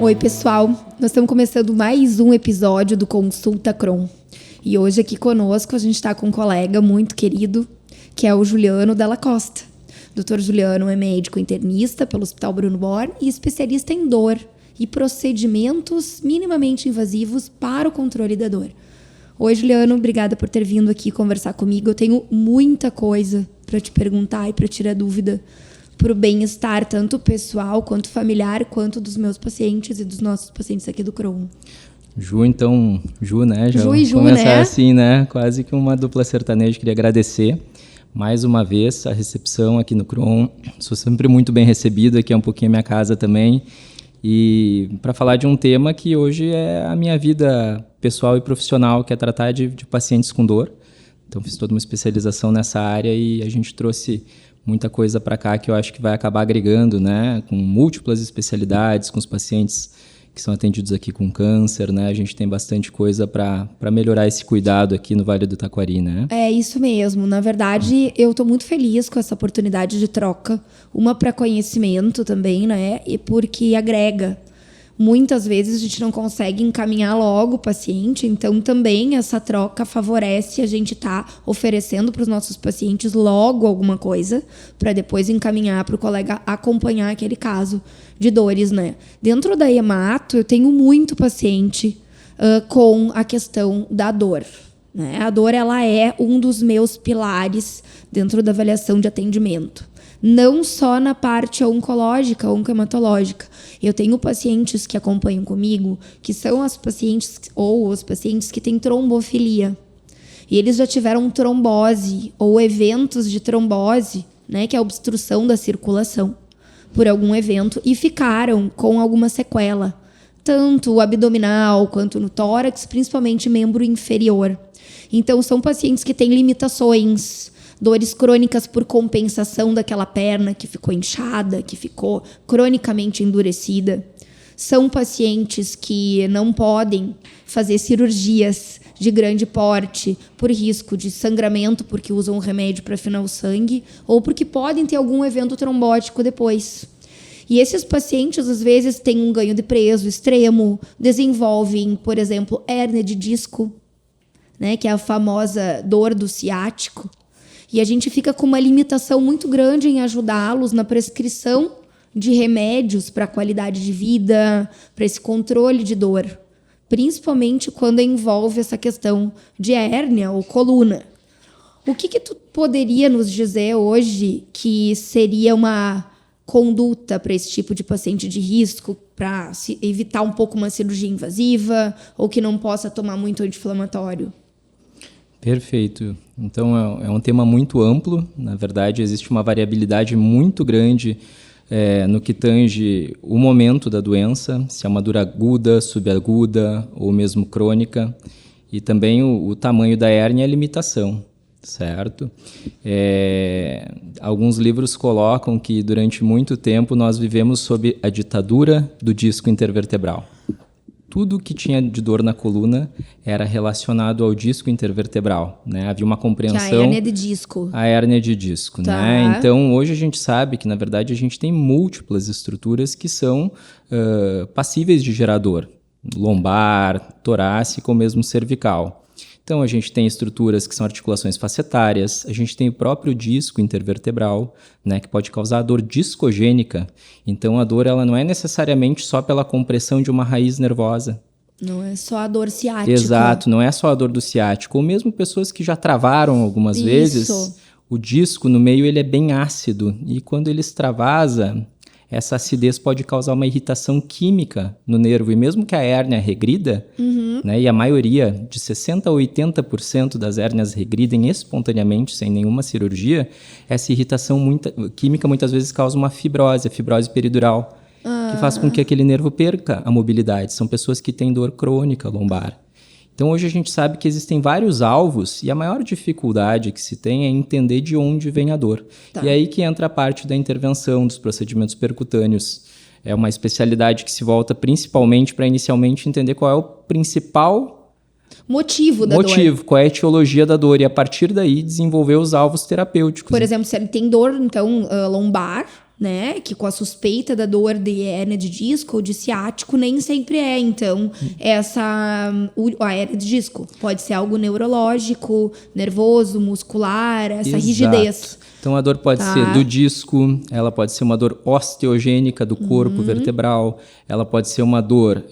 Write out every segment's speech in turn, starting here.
Oi, pessoal. Nós estamos começando mais um episódio do Consulta Crohn. E hoje aqui conosco a gente está com um colega muito querido, que é o Juliano Della Costa. Dr. Juliano é médico internista pelo Hospital Bruno Born e especialista em dor e procedimentos minimamente invasivos para o controle da dor. Oi, Juliano. Obrigada por ter vindo aqui conversar comigo. Eu tenho muita coisa para te perguntar e para tirar dúvida para o bem-estar, tanto pessoal, quanto familiar, quanto dos meus pacientes e dos nossos pacientes aqui do Crohn. Ju, né? Já Ju e Ju, começar né? assim, né? Quase que uma dupla sertaneja. Queria agradecer mais uma vez a recepção aqui no Crohn. Sou sempre muito bem recebido, aqui é um pouquinho a minha casa também. E para falar de um tema que hoje é a minha vida pessoal e profissional, que é tratar de pacientes com dor. Então fiz toda uma especialização nessa área e a gente trouxe muita coisa para cá que eu acho que vai acabar agregando, né? Com múltiplas especialidades, com os pacientes que são atendidos aqui com câncer, né? A gente tem bastante coisa para melhorar esse cuidado aqui no Vale do Taquari, né? É isso mesmo. Na verdade, eu estou muito feliz com essa oportunidade de troca. Uma para conhecimento também, né? E porque agrega. Muitas vezes a gente não consegue encaminhar logo o paciente, então também essa troca favorece a gente estar oferecendo para os nossos pacientes logo alguma coisa, para depois encaminhar para o colega acompanhar aquele caso de dores, né? Dentro da hemato, eu tenho muito paciente com a questão da dor. Né? A dor ela é um dos meus pilares dentro da avaliação de atendimento. Não só na parte oncológica, oncohematológica. Eu tenho pacientes que acompanham comigo, que são as pacientes ou os pacientes que têm trombofilia. E eles já tiveram trombose ou eventos de trombose, né, que é a obstrução da circulação, por algum evento, e ficaram com alguma sequela, tanto abdominal quanto no tórax, principalmente membro inferior. Então, são pacientes que têm limitações, dores crônicas por compensação daquela perna que ficou inchada, que ficou cronicamente endurecida. São pacientes que não podem fazer cirurgias de grande porte por risco de sangramento, porque usam remédio para afinar o sangue, ou porque podem ter algum evento trombótico depois. E esses pacientes, às vezes, têm um ganho de peso extremo, desenvolvem, por exemplo, hérnia de disco, né, que é a famosa dor do ciático. E a gente fica com uma limitação muito grande em ajudá-los na prescrição de remédios para a qualidade de vida, para esse controle de dor. Principalmente quando envolve essa questão de hérnia ou coluna. O que tu poderia nos dizer hoje que seria uma conduta para esse tipo de paciente de risco, para evitar um pouco uma cirurgia invasiva ou que não possa tomar muito anti-inflamatório? Perfeito. Então, é um tema muito amplo. Na verdade, existe uma variabilidade muito grande no que tange o momento da doença, se é uma dor aguda, subaguda ou mesmo crônica. E também o tamanho da hérnia e a limitação, certo? Alguns livros colocam que, durante muito tempo, nós vivemos sob a ditadura do disco intervertebral. Tudo que tinha de dor na coluna era relacionado ao disco intervertebral, né? Havia uma compreensão... Que a hérnia de disco. A hérnia de disco, tá. Né? Então, hoje a gente sabe que, na verdade, a gente tem múltiplas estruturas que são passíveis de gerar dor. Lombar, torácica ou mesmo cervical. Então, a gente tem estruturas que são articulações facetárias, a gente tem o próprio disco intervertebral, né, que pode causar dor discogênica. Então, a dor ela não é necessariamente só pela compressão de uma raiz nervosa. Não é só a dor ciática. Exato, não é só a dor do ciático. Ou mesmo pessoas que já travaram algumas vezes, o disco no meio ele é bem ácido. E quando ele extravasa, essa acidez pode causar uma irritação química no nervo. E mesmo que a hérnia regrida, né, e a maioria, de 60% a 80% das hérnias regridem espontaneamente, sem nenhuma cirurgia, essa irritação química muitas vezes causa uma fibrose, a fibrose peridural, que faz com que aquele nervo perca a mobilidade. São pessoas que têm dor crônica lombar. Então, hoje a gente sabe que existem vários alvos e a maior dificuldade que se tem é entender de onde vem a dor. Tá. E aí que entra a parte da intervenção, dos procedimentos percutâneos. É uma especialidade que se volta principalmente para inicialmente entender qual é o principal motivo da dor. Qual é a etiologia da dor. E a partir daí desenvolver os alvos terapêuticos. Por exemplo, se ele tem dor, então, lombar, né? Que com a suspeita da dor de hérnia de disco ou de ciático, nem sempre é. Então, a hérnia de disco pode ser algo neurológico, nervoso, muscular, essa rigidez. Então, a dor pode ser do disco, ela pode ser uma dor osteogênica do corpo vertebral, ela pode ser uma dor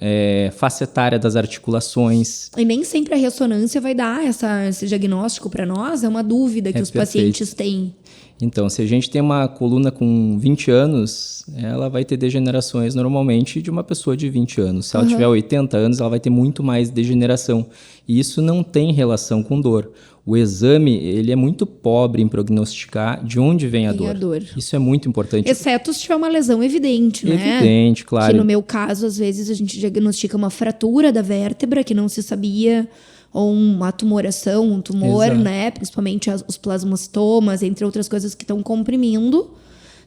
facetária das articulações. E nem sempre a ressonância vai dar esse diagnóstico para nós, é uma dúvida que os pacientes têm. Então, se a gente tem uma coluna com 20 anos, ela vai ter degenerações normalmente de uma pessoa de 20 anos. Se ela tiver 80 anos, ela vai ter muito mais degeneração. E isso não tem relação com dor. O exame, ele é muito pobre em prognosticar de onde vem a dor. Isso é muito importante. Exceto se tiver uma lesão evidente, né? Evidente, claro. Que no meu caso, às vezes, a gente diagnostica uma fratura da vértebra que não se sabia, ou uma tumoração, um tumor, Exato. né? Principalmente os plasmostomas, entre outras coisas que estão comprimindo.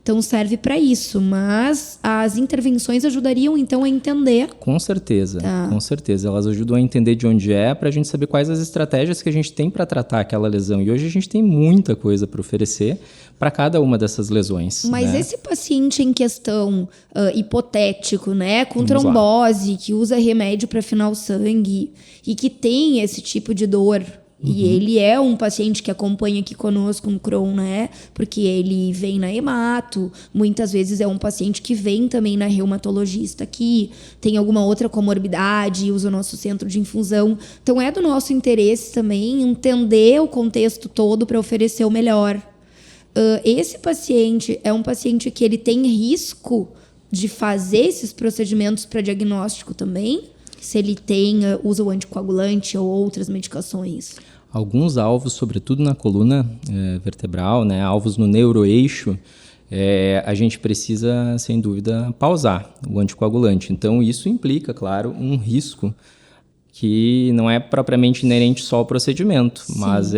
Então serve para isso, mas as intervenções ajudariam então a entender. Com certeza, com certeza. Elas ajudam a entender de onde é, para a gente saber quais as estratégias que a gente tem para tratar aquela lesão. E hoje a gente tem muita coisa para oferecer para cada uma dessas lesões. Mas esse paciente em questão hipotético, né, com trombose, que usa remédio para afinar o sangue e que tem esse tipo de dor. E ele é um paciente que acompanha aqui conosco no Crohn, né? Porque ele vem na hemato, muitas vezes é um paciente que vem também na reumatologista aqui, tem alguma outra comorbidade, usa o nosso centro de infusão. Então é do nosso interesse também entender o contexto todo para oferecer o melhor. Esse paciente é um paciente que ele tem risco de fazer esses procedimentos para diagnóstico também, se ele usa o anticoagulante ou outras medicações. Alguns alvos, sobretudo na coluna vertebral, né, alvos no neuroeixo, a gente precisa, sem dúvida, pausar o anticoagulante. Então, isso implica, claro, um risco que não é propriamente inerente só ao procedimento, mas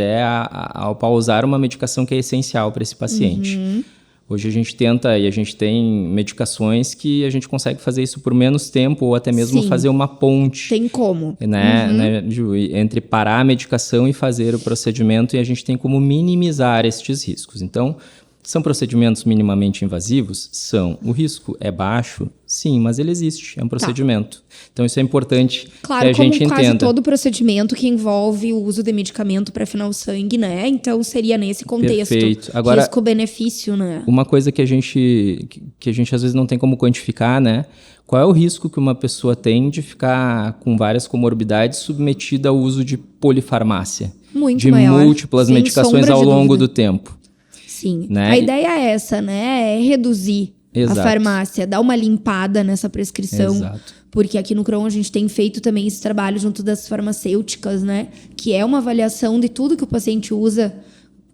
ao pausar uma medicação que é essencial para esse paciente. Hoje a gente tenta e a gente tem medicações que a gente consegue fazer isso por menos tempo ou até mesmo fazer uma ponte. Tem como. Né, Ju, entre parar a medicação e fazer o procedimento, e a gente tem como minimizar estes riscos. Então, são procedimentos minimamente invasivos? São. O risco é baixo? Sim, mas ele existe, é um procedimento. Então isso é importante que a gente entenda. Claro, como quase todo procedimento que envolve o uso de medicamento para afinar o sangue, né? Então seria nesse contexto. Perfeito. Agora, risco-benefício, né? Uma coisa que a gente às vezes não tem como quantificar, né? Qual é o risco que uma pessoa tem de ficar com várias comorbidades submetida ao uso de polifarmácia? Muito maior. De múltiplas medicações ao longo do tempo. Sim. Né? A ideia é essa, né? É reduzir a farmácia, dar uma limpada nessa prescrição. Exato. Porque aqui no Crohn a gente tem feito também esse trabalho junto das farmacêuticas, né? Que é uma avaliação de tudo que o paciente usa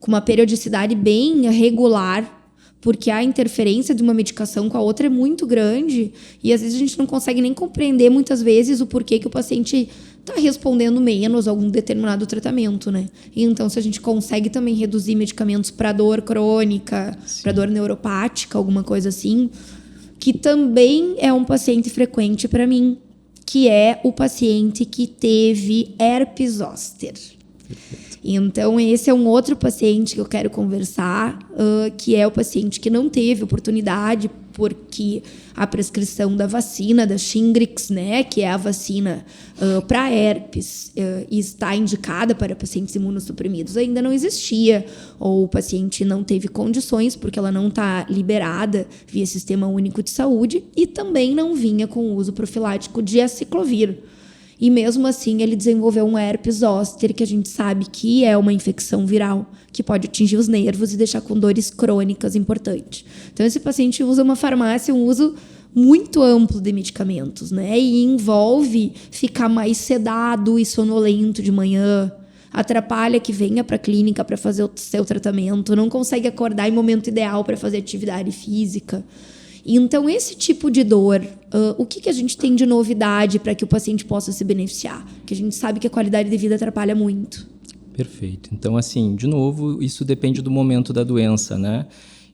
com uma periodicidade bem regular, porque a interferência de uma medicação com a outra é muito grande e às vezes a gente não consegue nem compreender muitas vezes o porquê que o paciente está respondendo menos a algum determinado tratamento, né? E então, se a gente consegue também reduzir medicamentos para dor crônica, para dor neuropática, alguma coisa assim, que também é um paciente frequente para mim, que é o paciente que teve herpes zoster. Então, esse é um outro paciente que eu quero conversar, que é o paciente que não teve oportunidade, porque a prescrição da vacina, da Shingrix, né, que é a vacina para herpes, e está indicada para pacientes imunossuprimidos, ainda não existia, ou o paciente não teve condições, porque ela não está liberada via Sistema Único de Saúde, e também não vinha com o uso profilático de aciclovir. E mesmo assim ele desenvolveu um herpes zoster, que a gente sabe que é uma infecção viral, que pode atingir os nervos e deixar com dores crônicas importantes. Então esse paciente usa uma farmácia, um uso muito amplo de medicamentos, né? E envolve ficar mais sedado e sonolento de manhã, atrapalha que venha para a clínica para fazer o seu tratamento, não consegue acordar em momento ideal para fazer atividade física. Então, esse tipo de dor, o que a gente tem de novidade para que o paciente possa se beneficiar? Porque a gente sabe que a qualidade de vida atrapalha muito. Perfeito. Então, assim, de novo, isso depende do momento da doença, né?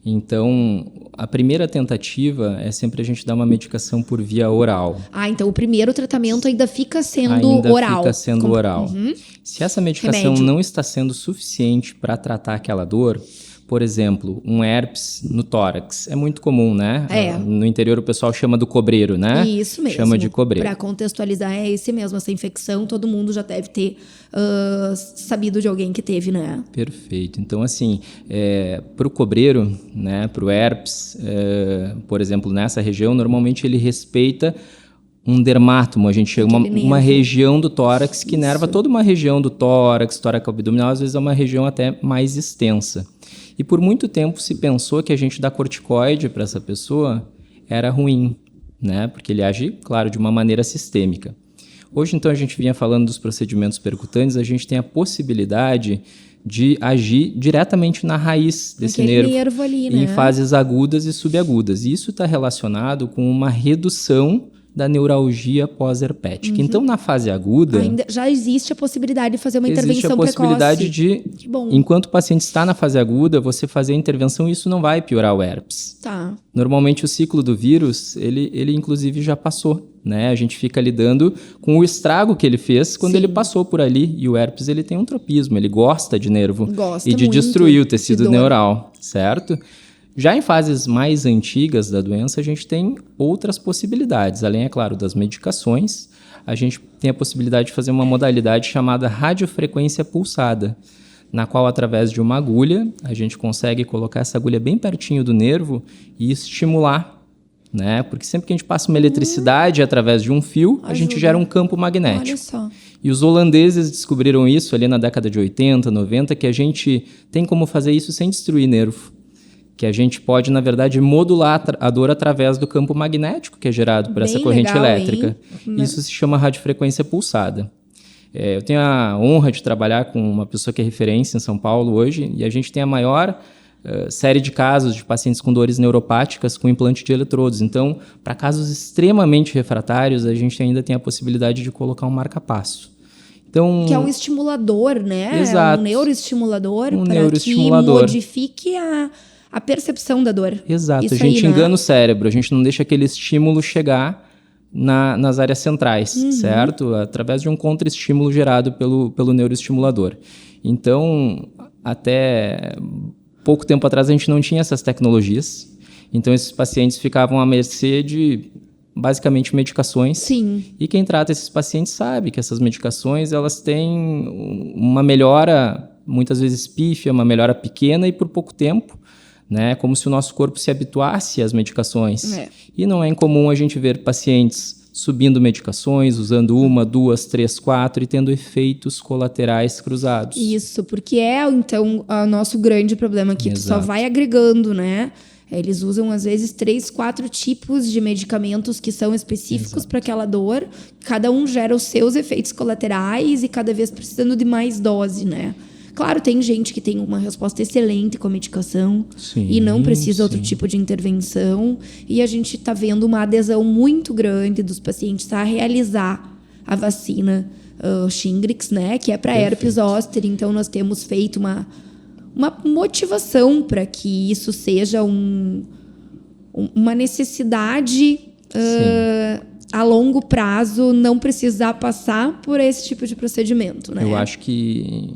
Então, a primeira tentativa é sempre a gente dar uma medicação por via oral. Então o primeiro tratamento ainda fica sendo oral. Fica sendo oral. Se essa medicação não está sendo suficiente para tratar aquela dor, por exemplo, um herpes no tórax. É muito comum, né? No interior o pessoal chama do cobreiro, né? Isso mesmo. Chama de cobreiro. Para contextualizar, é esse mesmo. Essa infecção, todo mundo já deve ter sabido de alguém que teve, né? Perfeito. Então, assim, para o cobreiro, né, para o herpes, por exemplo, nessa região, normalmente ele respeita um dermátomo, a gente chama uma região do tórax que inerva toda uma região do tórax abdominal, às vezes é uma região até mais extensa. E por muito tempo se pensou que a gente dar corticoide para essa pessoa era ruim, né? Porque ele age, claro, de uma maneira sistêmica. Hoje, então, a gente vinha falando dos procedimentos percutantes, a gente tem a possibilidade de agir diretamente na raiz desse nervo ali, né? Em fases agudas e subagudas. E isso está relacionado com uma redução da neuralgia pós-herpética. Então, na fase aguda... Ainda já existe a possibilidade de fazer uma intervenção precoce. Existe a possibilidade de, enquanto o paciente está na fase aguda, você fazer a intervenção e isso não vai piorar o herpes. Tá. Normalmente, o ciclo do vírus, ele inclusive já passou, né? A gente fica lidando com o estrago que ele fez quando ele passou por ali. E o herpes, ele tem um tropismo, ele gosta de nervo e de destruir o tecido neural, certo? Já em fases mais antigas da doença, a gente tem outras possibilidades. Além, é claro, das medicações, a gente tem a possibilidade de fazer uma modalidade chamada radiofrequência pulsada, na qual, através de uma agulha, a gente consegue colocar essa agulha bem pertinho do nervo e estimular, né? Porque sempre que a gente passa uma eletricidade através de um fio, a gente gera um campo magnético. Olha só. E os holandeses descobriram isso ali na década de 80, 90, que a gente tem como fazer isso sem destruir nervo. Que a gente pode, na verdade, modular a dor através do campo magnético que é gerado por essa corrente elétrica. Isso se chama radiofrequência pulsada. Eu tenho a honra de trabalhar com uma pessoa que é referência em São Paulo hoje, e a gente tem a maior série de casos de pacientes com dores neuropáticas com implante de eletrodos. Então, para casos extremamente refratários, a gente ainda tem a possibilidade de colocar um marca-passo. Então, que é um estimulador, né? Exato. É um neuroestimulador para que modifique a percepção da dor. Exato, isso a gente engana o cérebro, a gente não deixa aquele estímulo chegar nas áreas centrais, certo? Através de um contra-estímulo gerado pelo neuroestimulador. Então, até pouco tempo atrás a gente não tinha essas tecnologias, então esses pacientes ficavam à mercê de, basicamente, medicações. Sim. E quem trata esses pacientes sabe que essas medicações, elas têm uma melhora, muitas vezes pífia, uma melhora pequena e por pouco tempo, né? Como se o nosso corpo se habituasse às medicações. E não é incomum a gente ver pacientes subindo medicações, usando 1, 2, 3, 4 e tendo efeitos colaterais cruzados. Isso, porque então, o nosso grande problema aqui, tu só vai agregando, né? Eles usam, às vezes, 3, 4 tipos de medicamentos que são específicos para aquela dor. Cada um gera os seus efeitos colaterais e cada vez precisando de mais dose, né? Claro, tem gente que tem uma resposta excelente com a medicação e não precisa outro tipo de intervenção. E a gente está vendo uma adesão muito grande dos pacientes a realizar a vacina Shingrix, né? Que é para herpes zoster. Então, nós temos feito uma motivação para que isso seja uma necessidade a longo prazo, não precisar passar por esse tipo de procedimento, né? Eu acho que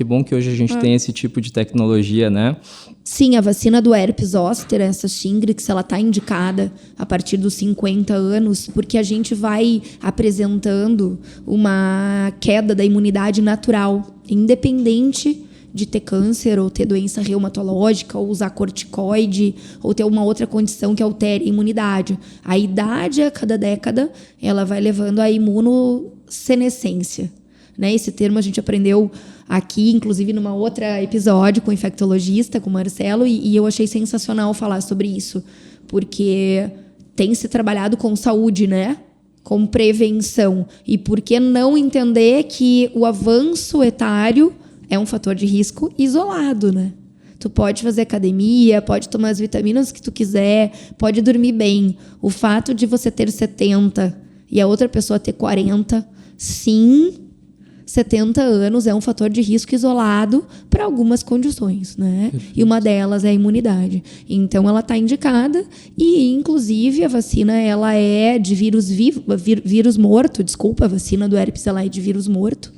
bom que hoje a gente tem esse tipo de tecnologia, né? Sim, a vacina do herpes zoster, essa Shingrix, ela está indicada a partir dos 50 anos, porque a gente vai apresentando uma queda da imunidade natural, independente de ter câncer ou ter doença reumatológica ou usar corticoide ou ter uma outra condição que altere a imunidade. A idade, a cada década, ela vai levando à imunossenescência, né? Esse termo a gente aprendeu aqui, inclusive, numa outra episódio com o infectologista, com o Marcelo, e eu achei sensacional falar sobre isso, porque tem se trabalhado com saúde, né? Com prevenção. E por que não entender que o avanço etário é um fator de risco isolado, né? Tu pode fazer academia, pode tomar as vitaminas que tu quiser, pode dormir bem. O fato de você ter 70 e a outra pessoa ter 40, sim, 70 anos é um fator de risco isolado para algumas condições, né? Perfeito. E uma delas é a imunidade. Então, ela está indicada e, inclusive, a vacina ela é de vírus vivo, vírus morto, desculpa, a vacina do herpes ela é de vírus morto.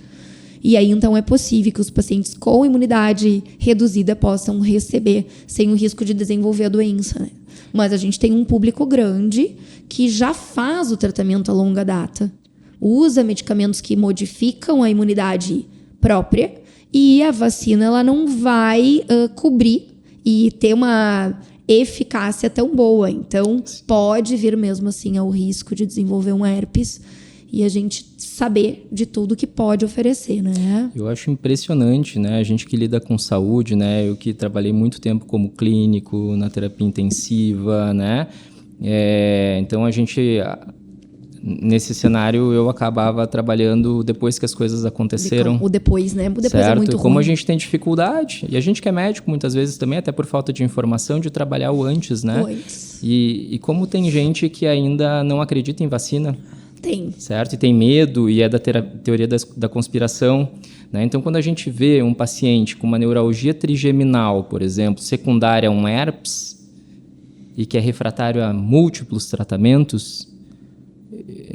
E aí, então, é possível que os pacientes com imunidade reduzida possam receber sem o risco de desenvolver a doença, né? Mas a gente tem um público grande que já faz o tratamento a longa data, usa medicamentos que modificam a imunidade própria e a vacina ela não vai cobrir e ter uma eficácia tão boa. Então, pode vir mesmo assim ao risco de desenvolver um herpes e a gente saber de tudo que pode oferecer, né? Eu acho impressionante, né? A gente que lida com saúde, né? Eu que trabalhei muito tempo como clínico, na terapia intensiva, né? Então, a gente... Nesse cenário, eu acabava trabalhando depois que as coisas aconteceram. O depois, né? O depois certo? É muito ruim. Como a gente tem dificuldade, e a gente que é médico muitas vezes também, até por falta de informação, de trabalhar o antes, né? E como tem gente que ainda não acredita em vacina. Tem. Certo? E tem medo, e é da teoria da conspiração. Né? Então, quando a gente vê um paciente com uma neuralgia trigeminal, por exemplo, secundária a um herpes, e que é refratário a múltiplos tratamentos...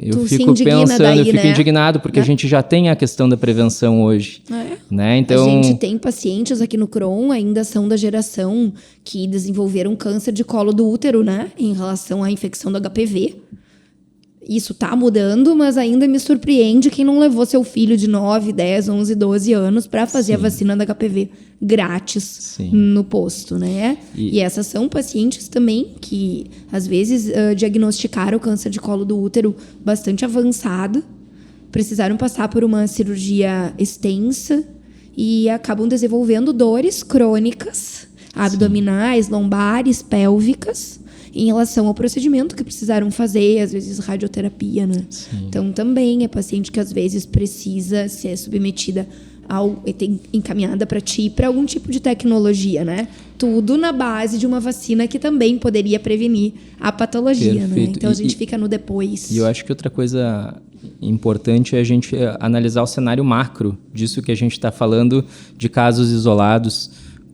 Eu fico pensando, eu fico indignado, porque a gente já tem a questão da prevenção hoje. Né? Então, a gente tem pacientes aqui no CRON, ainda são da geração que desenvolveram câncer de colo do útero, né? Em relação à infecção do HPV. Isso está mudando, mas ainda me surpreende quem não levou seu filho de 9, 10, 11, 12 anos para fazer a vacina da HPV grátis no posto, né? E essas são pacientes também que, às vezes, diagnosticaram o câncer de colo do útero bastante avançado, precisaram passar por uma cirurgia extensa e acabam desenvolvendo dores crônicas, abdominais, lombares, pélvicas, em relação ao procedimento que precisaram fazer, às vezes radioterapia, né? Então, também é paciente que às vezes precisa ser submetida encaminhada para ti para algum tipo de tecnologia, né? Tudo na base de uma vacina que também poderia prevenir a patologia, né? Então, a gente fica no depois. E eu acho que outra coisa importante é a gente analisar o cenário macro disso que a gente está falando, de casos isolados.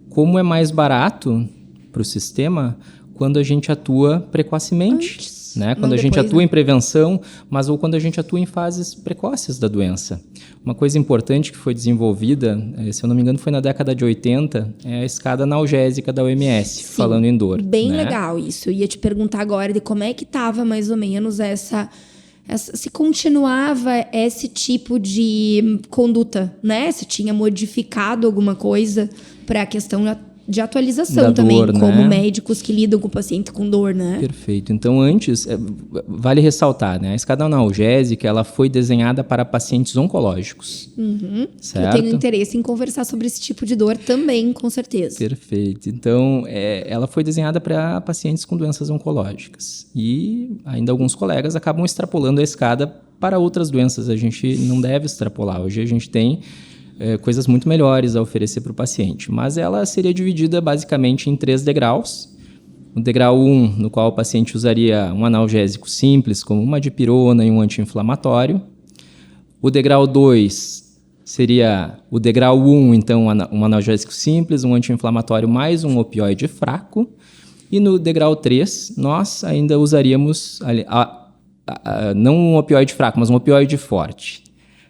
Como é mais barato para o sistema quando a gente atua precocemente, né? Quando a gente atua em prevenção, mas ou quando a gente atua em fases precoces da doença. Uma coisa importante que foi desenvolvida, se eu não me engano, foi na década de 80, é a escada analgésica da OMS, falando em dor. Bem legal isso. Eu ia te perguntar agora de como é que estava mais ou menos se continuava esse tipo de conduta, né? Se tinha modificado alguma coisa para a questão de atualização da também, dor, como né? Médicos que lidam com o paciente com dor, né? Perfeito. Então, antes, vale ressaltar, né? A escada analgésica, ela foi desenhada para pacientes oncológicos. Certo? Eu tenho interesse em conversar sobre esse tipo de dor também, com certeza. Perfeito. Então, ela foi desenhada para pacientes com doenças oncológicas. E ainda alguns colegas acabam extrapolando a escada para outras doenças. A gente não deve extrapolar. Hoje a gente tem coisas muito melhores a oferecer para o paciente. Mas ela seria dividida basicamente em 3 degraus. O degrau 1, no qual o paciente usaria um analgésico simples, como uma dipirona e um anti-inflamatório. O degrau 2 seria o degrau 1, então um analgésico simples, um anti-inflamatório mais um opioide fraco. E no degrau 3, nós ainda usaríamos não um opioide fraco, mas um opioide forte.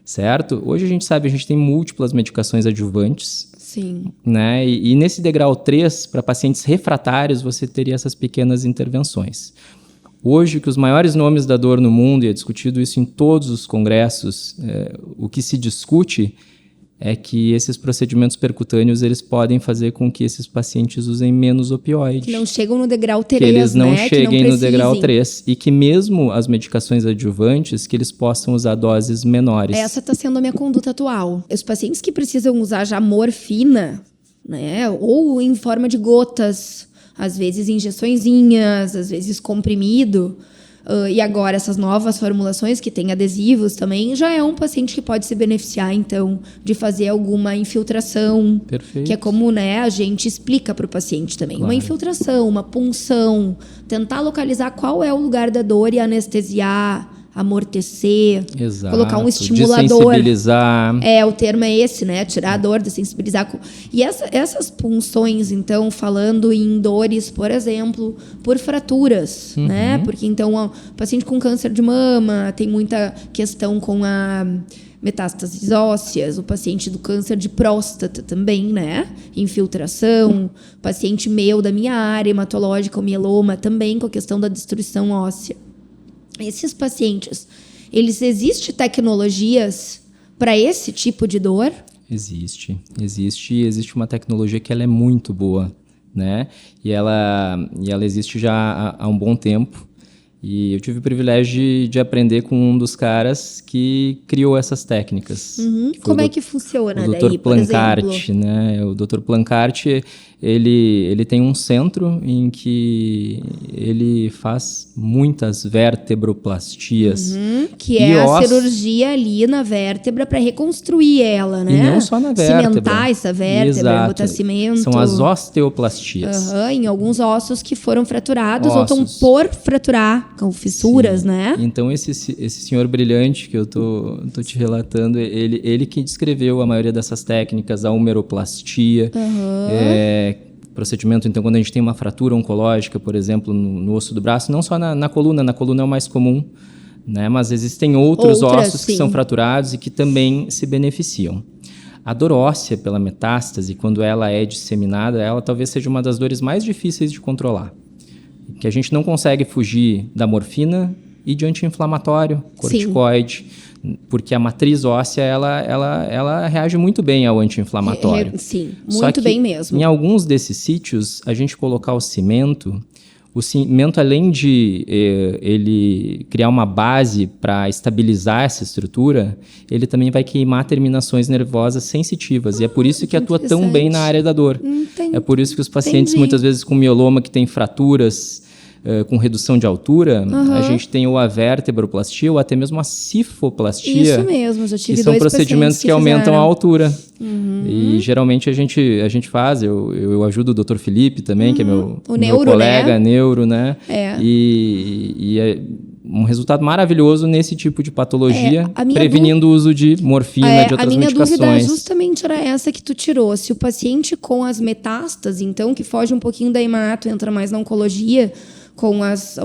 Certo? Hoje a gente sabe, a gente tem múltiplas medicações adjuvantes. Sim. Né? E nesse degrau 3, para pacientes refratários, você teria essas pequenas intervenções. Hoje, que os maiores nomes da dor no mundo, e é discutido isso em todos os congressos, o que se discute é que esses procedimentos percutâneos eles podem fazer com que esses pacientes usem menos opioide. Que não chegam no degrau 3, que eles não cheguem que não no degrau 3. E que mesmo as medicações adjuvantes, que eles possam usar doses menores. Essa está sendo a minha conduta atual. Os pacientes que precisam usar já morfina, né, ou em forma de gotas, às vezes injeçõezinhas, às vezes comprimido... e agora, essas novas formulações que têm adesivos também, já é um paciente que pode se beneficiar, então, de fazer alguma infiltração. Perfeito. Que é como, né, a gente explica para o paciente também. Claro. Uma infiltração, uma punção, tentar localizar qual é o lugar da dor e anestesiar, amortecer, exato, colocar um estimulador. Desensibilizar. O termo é esse, né? Tirar a dor, desensibilizar. E essas punções, então, falando em dores, por exemplo, por fraturas, né? Porque, então, o paciente com câncer de mama tem muita questão com a metástases ósseas, o paciente do câncer de próstata também, né? Infiltração, paciente meu da minha área hematológica, o mieloma, também com a questão da destruição óssea. Esses pacientes, existe tecnologias para esse tipo de dor? Existe uma tecnologia que ela é muito boa, né? E ela existe já há um bom tempo. E eu tive o privilégio de aprender com um dos caras que criou essas técnicas. Como é que funciona o daí, Dr. por exemplo? Plancart, né? O Dr. Plancart, ele tem um centro em que ele faz muitas vertebroplastias. Que é a cirurgia ali na vértebra para reconstruir ela, né? E não só na vértebra. Cimentar essa vértebra, Exato. botar cimento. São as osteoplastias. Em alguns ossos que foram fraturados ou estão Ossos. por fraturar, com fissuras, Sim. né? Então, esse senhor brilhante que eu tô te relatando, ele que descreveu a maioria dessas técnicas, a humeroplastia, procedimento, então, quando a gente tem uma fratura oncológica, por exemplo, no osso do braço, não só na coluna é o mais comum, né? Mas existem outros ossos que são fraturados e que também se beneficiam. A dor óssea pela metástase, quando ela é disseminada, ela talvez seja uma das dores mais difíceis de controlar. Que a gente não consegue fugir da morfina e de anti-inflamatório, corticoide, porque a matriz óssea ela reage muito bem ao anti-inflamatório. Sim, muito bem mesmo. Em alguns desses sítios, a gente colocar o cimento, além de ele criar uma base para estabilizar essa estrutura, ele também vai queimar terminações nervosas sensitivas. E é por isso que atua tão bem na área da dor. É por isso que os pacientes, muitas vezes com mieloma, que tem fraturas com redução de altura, a gente tem ou a vertebroplastia ou até mesmo a cifoplastia. Isso mesmo, já tive que são dois procedimentos que aumentam fizeram. a altura. E geralmente a gente faz, eu ajudo o Dr. Felipe também, que é meu colega, neuro, né? E é um resultado maravilhoso nesse tipo de patologia, prevenindo o uso de morfina, de outras medicações. A minha dúvida justamente era essa que tu tirou. Se o paciente com as metástases, então, que foge um pouquinho da hemato, entra mais na oncologia, com as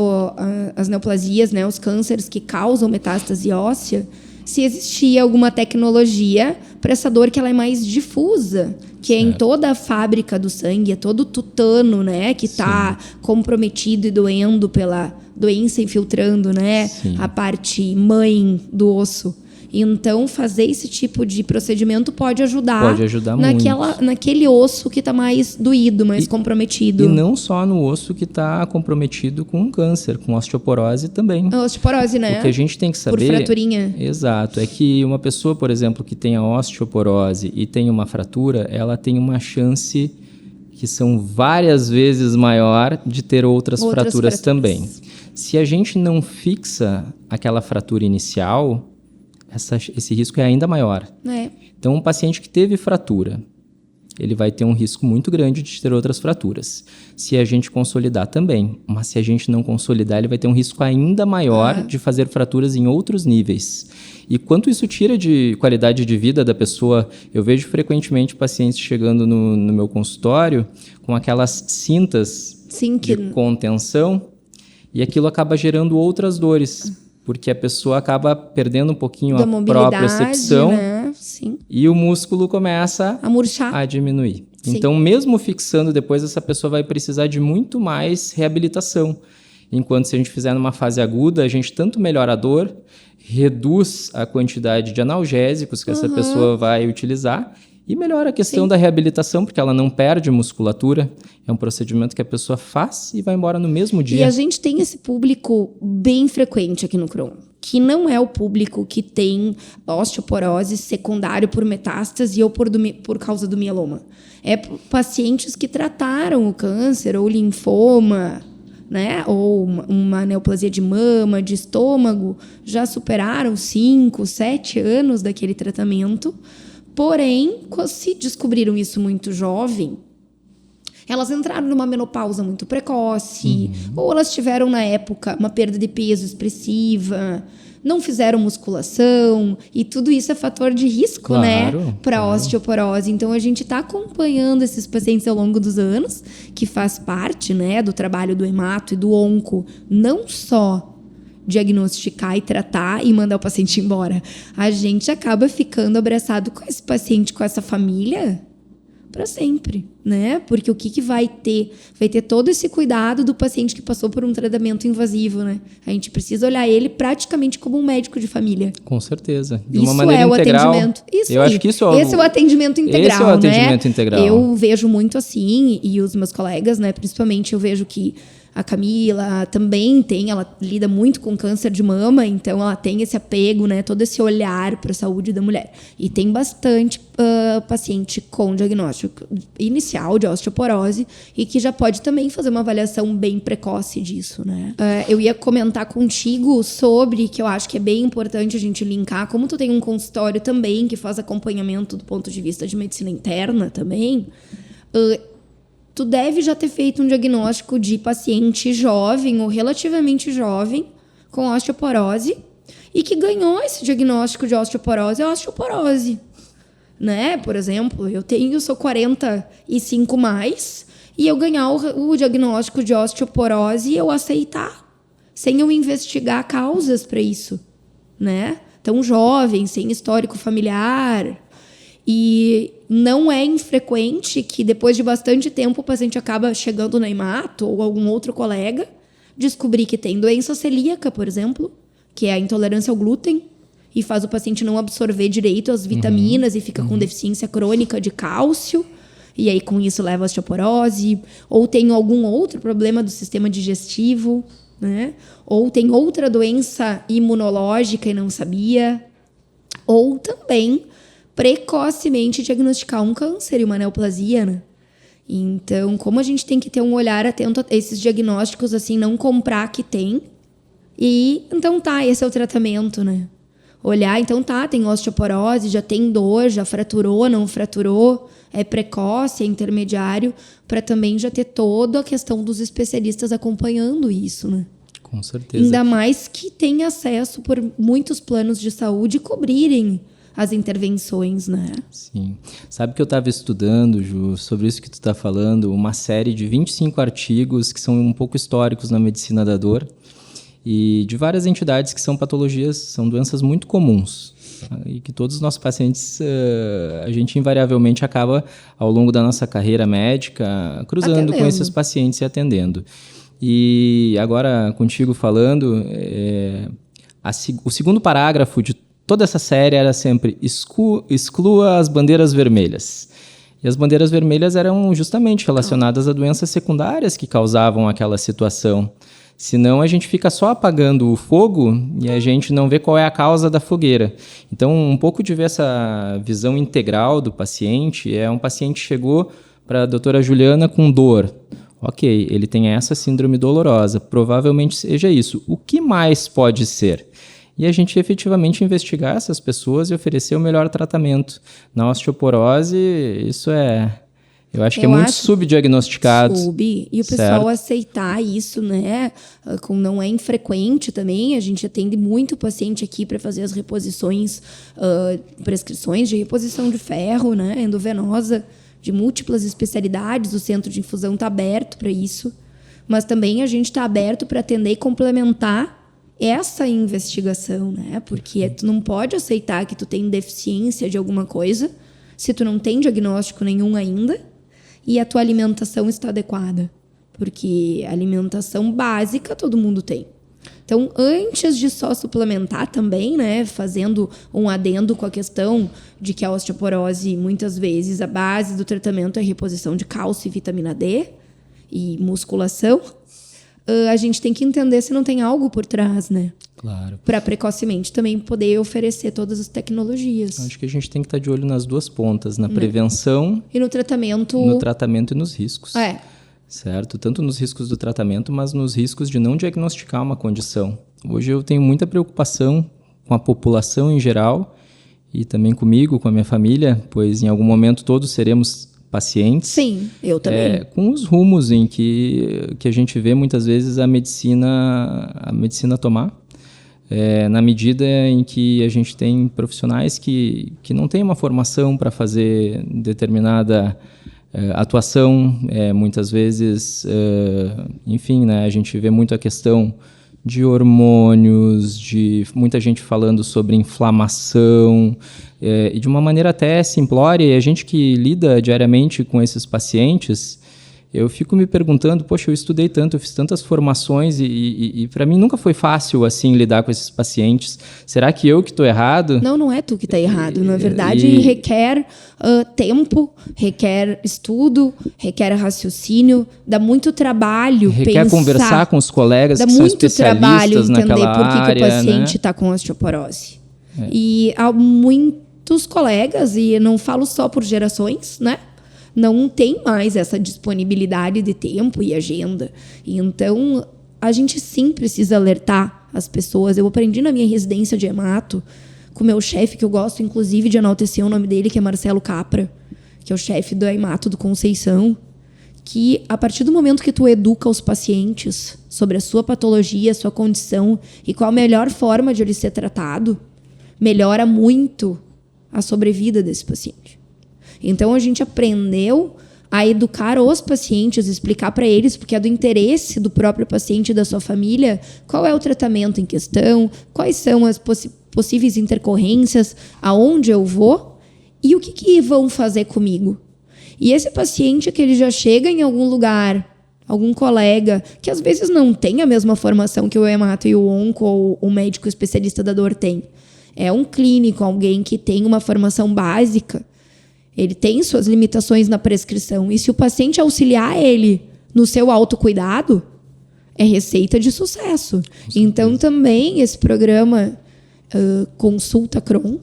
neoplasias, né, os cânceres que causam metástase óssea, se existia alguma tecnologia para essa dor que ela é mais difusa, que é em toda a fábrica do sangue, é todo o tutano, né, que está comprometido e doendo pela doença infiltrando, né, a parte mãe do osso. Então, fazer esse tipo de procedimento pode ajudar naquele osso que está mais doído, mais comprometido. E não só no osso que está comprometido com câncer, com osteoporose também. A osteoporose, né? O que a gente tem que saber... Por fraturinha. Exato. É que uma pessoa, por exemplo, que tem a osteoporose e tem uma fratura, ela tem uma chance que são várias vezes maior de ter outras fraturas também. Se a gente não fixa aquela fratura inicial... esse risco é ainda maior. Então, um paciente que teve fratura, ele vai ter um risco muito grande de ter outras fraturas. Se a gente consolidar também, mas se a gente não consolidar, ele vai ter um risco ainda maior de fazer fraturas em outros níveis. E quanto isso tira de qualidade de vida da pessoa, eu vejo frequentemente pacientes chegando no meu consultório com aquelas cintas de contenção e aquilo acaba gerando outras dores. Porque a pessoa acaba perdendo um pouquinho a própria percepção, né? E o músculo começa a murchar, a diminuir. Então, mesmo fixando, depois essa pessoa vai precisar de muito mais reabilitação. Enquanto se a gente fizer numa fase aguda, a gente tanto melhora a dor, reduz a quantidade de analgésicos que essa pessoa vai utilizar e melhora a questão da reabilitação, porque ela não perde musculatura. É um procedimento que a pessoa faz e vai embora no mesmo dia. E a gente tem esse público bem frequente aqui no Crohn, que não é o público que tem osteoporose secundário por metástase ou por causa do mieloma. É pacientes que trataram o câncer ou linfoma, né? Ou uma neoplasia de mama, de estômago, já superaram 5, 7 anos daquele tratamento. Porém, se descobriram isso muito jovem, elas entraram numa menopausa muito precoce, ou elas tiveram, na época, uma perda de peso expressiva, não fizeram musculação, e tudo isso é fator de risco, né, para osteoporose. Então, a gente está acompanhando esses pacientes ao longo dos anos, que faz parte, né, do trabalho do hemato e do onco, não só diagnosticar e tratar e mandar o paciente embora. A gente acaba ficando abraçado com esse paciente, com essa família, para sempre, né? Porque o que vai ter? Vai ter todo esse cuidado do paciente que passou por um tratamento invasivo, né? A gente precisa olhar ele praticamente como um médico de família. Com certeza. De isso uma maneira o integral. Atendimento. Isso eu aí. acho que isso esse é o atendimento integral, esse é o atendimento integral. Eu vejo muito assim, e os meus colegas, né? Principalmente eu vejo que a Camila também ela lida muito com câncer de mama, então ela tem esse apego, né, todo esse olhar para a saúde da mulher. E tem bastante paciente com diagnóstico inicial de osteoporose e que já pode também fazer uma avaliação bem precoce disso, né? Eu ia comentar contigo sobre, que eu acho que é bem importante a gente linkar, como tu tem um consultório também que faz acompanhamento do ponto de vista de medicina interna também, tu deve já ter feito um diagnóstico de paciente jovem ou relativamente jovem com osteoporose e que ganhou esse diagnóstico de osteoporose, né? Por exemplo, sou 45 mais e eu ganhar o diagnóstico de osteoporose e eu aceitar, sem eu investigar causas para isso, né? Tão jovem, sem histórico familiar. E não é infrequente que depois de bastante tempo o paciente acaba chegando na hemato ou algum outro colega descobrir que tem doença celíaca, por exemplo, que é a intolerância ao glúten, e faz o paciente não absorver direito as vitaminas e fica com deficiência crônica de cálcio, e aí com isso leva a osteoporose, ou tem algum outro problema do sistema digestivo, né? Ou tem outra doença imunológica e não sabia, ou também precocemente diagnosticar um câncer e uma neoplasia, né? Então, como a gente tem que ter um olhar atento a esses diagnósticos, assim, não comprar que tem. E, então esse é o tratamento, né? Olhar, então tem osteoporose, já tem dor, já fraturou, não fraturou, é precoce, é intermediário, para também já ter toda a questão dos especialistas acompanhando isso, né? Com certeza. Ainda mais que tem acesso por muitos planos de saúde cobrirem as intervenções, né? Sim. Sabe que eu estava estudando, Ju, sobre isso que tu está falando, uma série de 25 artigos que são um pouco históricos na medicina da dor e de várias entidades que são patologias, são doenças muito comuns e que todos os nossos pacientes, a gente invariavelmente acaba, ao longo da nossa carreira médica, cruzando com esses pacientes e atendendo. E agora, contigo falando, o segundo parágrafo de toda essa série era sempre exclua as bandeiras vermelhas. E as bandeiras vermelhas eram justamente relacionadas a doenças secundárias que causavam aquela situação. Senão a gente fica só apagando o fogo e a gente não vê qual é a causa da fogueira. Então, um pouco de ver essa visão integral do paciente, um paciente que chegou para a doutora Juliana com dor. Ok, ele tem essa síndrome dolorosa, provavelmente seja isso. O que mais pode ser? E a gente efetivamente investigar essas pessoas e oferecer o melhor tratamento. Na osteoporose, isso eu acho que é muito subdiagnosticado. E o pessoal aceitar isso, né? Não é infrequente também. A gente atende muito paciente aqui para fazer as reposições, prescrições de reposição de ferro, né? Endovenosa, de múltiplas especialidades. O centro de infusão está aberto para isso. Mas também a gente está aberto para atender e complementar essa investigação, né? Porque tu não pode aceitar que tu tem deficiência de alguma coisa se tu não tem diagnóstico nenhum ainda e a tua alimentação está adequada. Porque alimentação básica todo mundo tem. Então, antes de só suplementar também, né, fazendo um adendo com a questão de que a osteoporose, muitas vezes, a base do tratamento é reposição de cálcio e vitamina D e musculação, a gente tem que entender se não tem algo por trás, né? Claro. Para precocemente também poder oferecer todas as tecnologias. Acho que a gente tem que estar de olho nas duas pontas, na prevenção e no tratamento. No tratamento e nos riscos. Certo? Tanto nos riscos do tratamento, mas nos riscos de não diagnosticar uma condição. Hoje eu tenho muita preocupação com a população em geral e também comigo, com a minha família, pois em algum momento todos seremos pacientes. Sim, eu também. Com os rumos em que a gente vê muitas vezes a medicina tomar, na medida em que a gente tem profissionais que não têm uma formação para fazer determinada atuação, muitas vezes, enfim, né, a gente vê muito a questão de hormônios, de muita gente falando sobre inflamação, e de uma maneira até simplória. E a gente que lida diariamente com esses pacientes, eu fico me perguntando, poxa, eu estudei tanto, eu fiz tantas formações e para mim nunca foi fácil assim lidar com esses pacientes. Será que eu que estou errado? Não é tu que está errado. Na verdade, requer tempo, requer estudo, requer raciocínio, dá muito trabalho requer conversar com os colegas que são especialistas naquela área. Dá muito trabalho entender por que o paciente está com osteoporose. E há muitos colegas, e não falo só por gerações, né? Não tem mais essa disponibilidade de tempo e agenda. Então, a gente sim precisa alertar as pessoas. Eu aprendi na minha residência de hemato com o meu chefe, que eu gosto, inclusive, de enaltecer o nome dele, que é Marcelo Capra, que é o chefe do hemato do Conceição, que a partir do momento que tu educa os pacientes sobre a sua patologia, a sua condição e qual a melhor forma de ele ser tratado, melhora muito a sobrevida desse paciente. Então, a gente aprendeu a educar os pacientes, explicar para eles, porque é do interesse do próprio paciente e da sua família, qual é o tratamento em questão, quais são as possíveis intercorrências, aonde eu vou e o que vão fazer comigo. E esse paciente que ele já chega em algum lugar, algum colega, que às vezes não tem a mesma formação que o hemato e o onco ou o médico especialista da dor tem. É um clínico, alguém que tem uma formação básica. Ele tem suas limitações na prescrição. E se o paciente auxiliar ele no seu autocuidado, é receita de sucesso. Então, também, esse programa Consulta Crohn,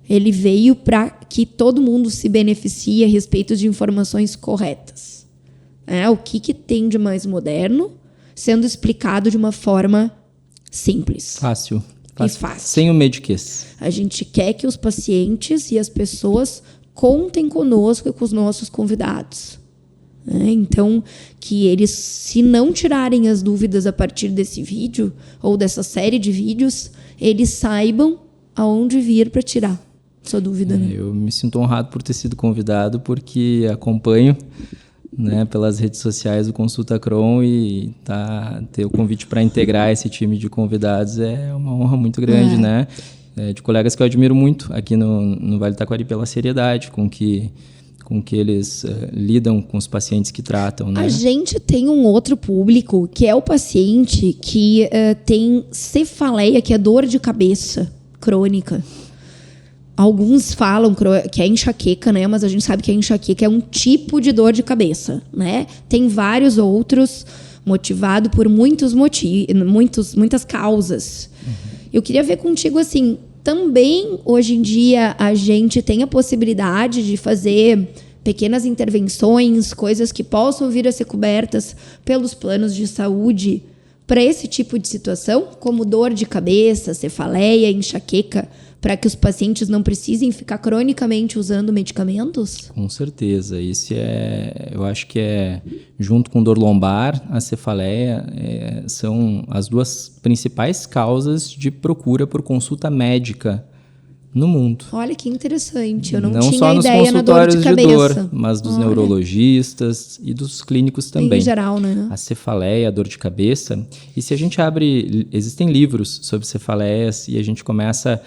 ele veio para que todo mundo se beneficie a respeito de informações corretas. O que tem de mais moderno, sendo explicado de uma forma simples. Fácil. E fácil. Sem o mediquês. A gente quer que os pacientes e as pessoas contem conosco e com os nossos convidados. Então, que eles, se não tirarem as dúvidas a partir desse vídeo, ou dessa série de vídeos, eles saibam aonde vir para tirar sua dúvida. Eu me sinto honrado por ter sido convidado, porque acompanho, pelas redes sociais do Consulta Crohn, e ter o convite para integrar esse time de convidados é uma honra muito grande, de colegas que eu admiro muito aqui no Vale do Taquari, pela seriedade com que eles lidam com os pacientes que tratam. A gente tem um outro público, que é o paciente que tem cefaleia, que é dor de cabeça crônica. Alguns falam que é enxaqueca, mas a gente sabe que a enxaqueca é um tipo de dor de cabeça. Tem vários outros, motivado por muitas causas. Eu queria ver contigo assim, também hoje em dia a gente tem a possibilidade de fazer pequenas intervenções, coisas que possam vir a ser cobertas pelos planos de saúde para esse tipo de situação, como dor de cabeça, cefaleia, enxaqueca, para que os pacientes não precisem ficar cronicamente usando medicamentos? Com certeza. Isso eu acho que junto com dor lombar, a cefaleia, são as duas principais causas de procura por consulta médica no mundo. Olha que interessante, eu não tinha ideia só nos na dor de cabeça. Dor, mas dos neurologistas e dos clínicos também. Em geral, A cefaleia, a dor de cabeça. E se a gente existem livros sobre cefaleias e a gente começa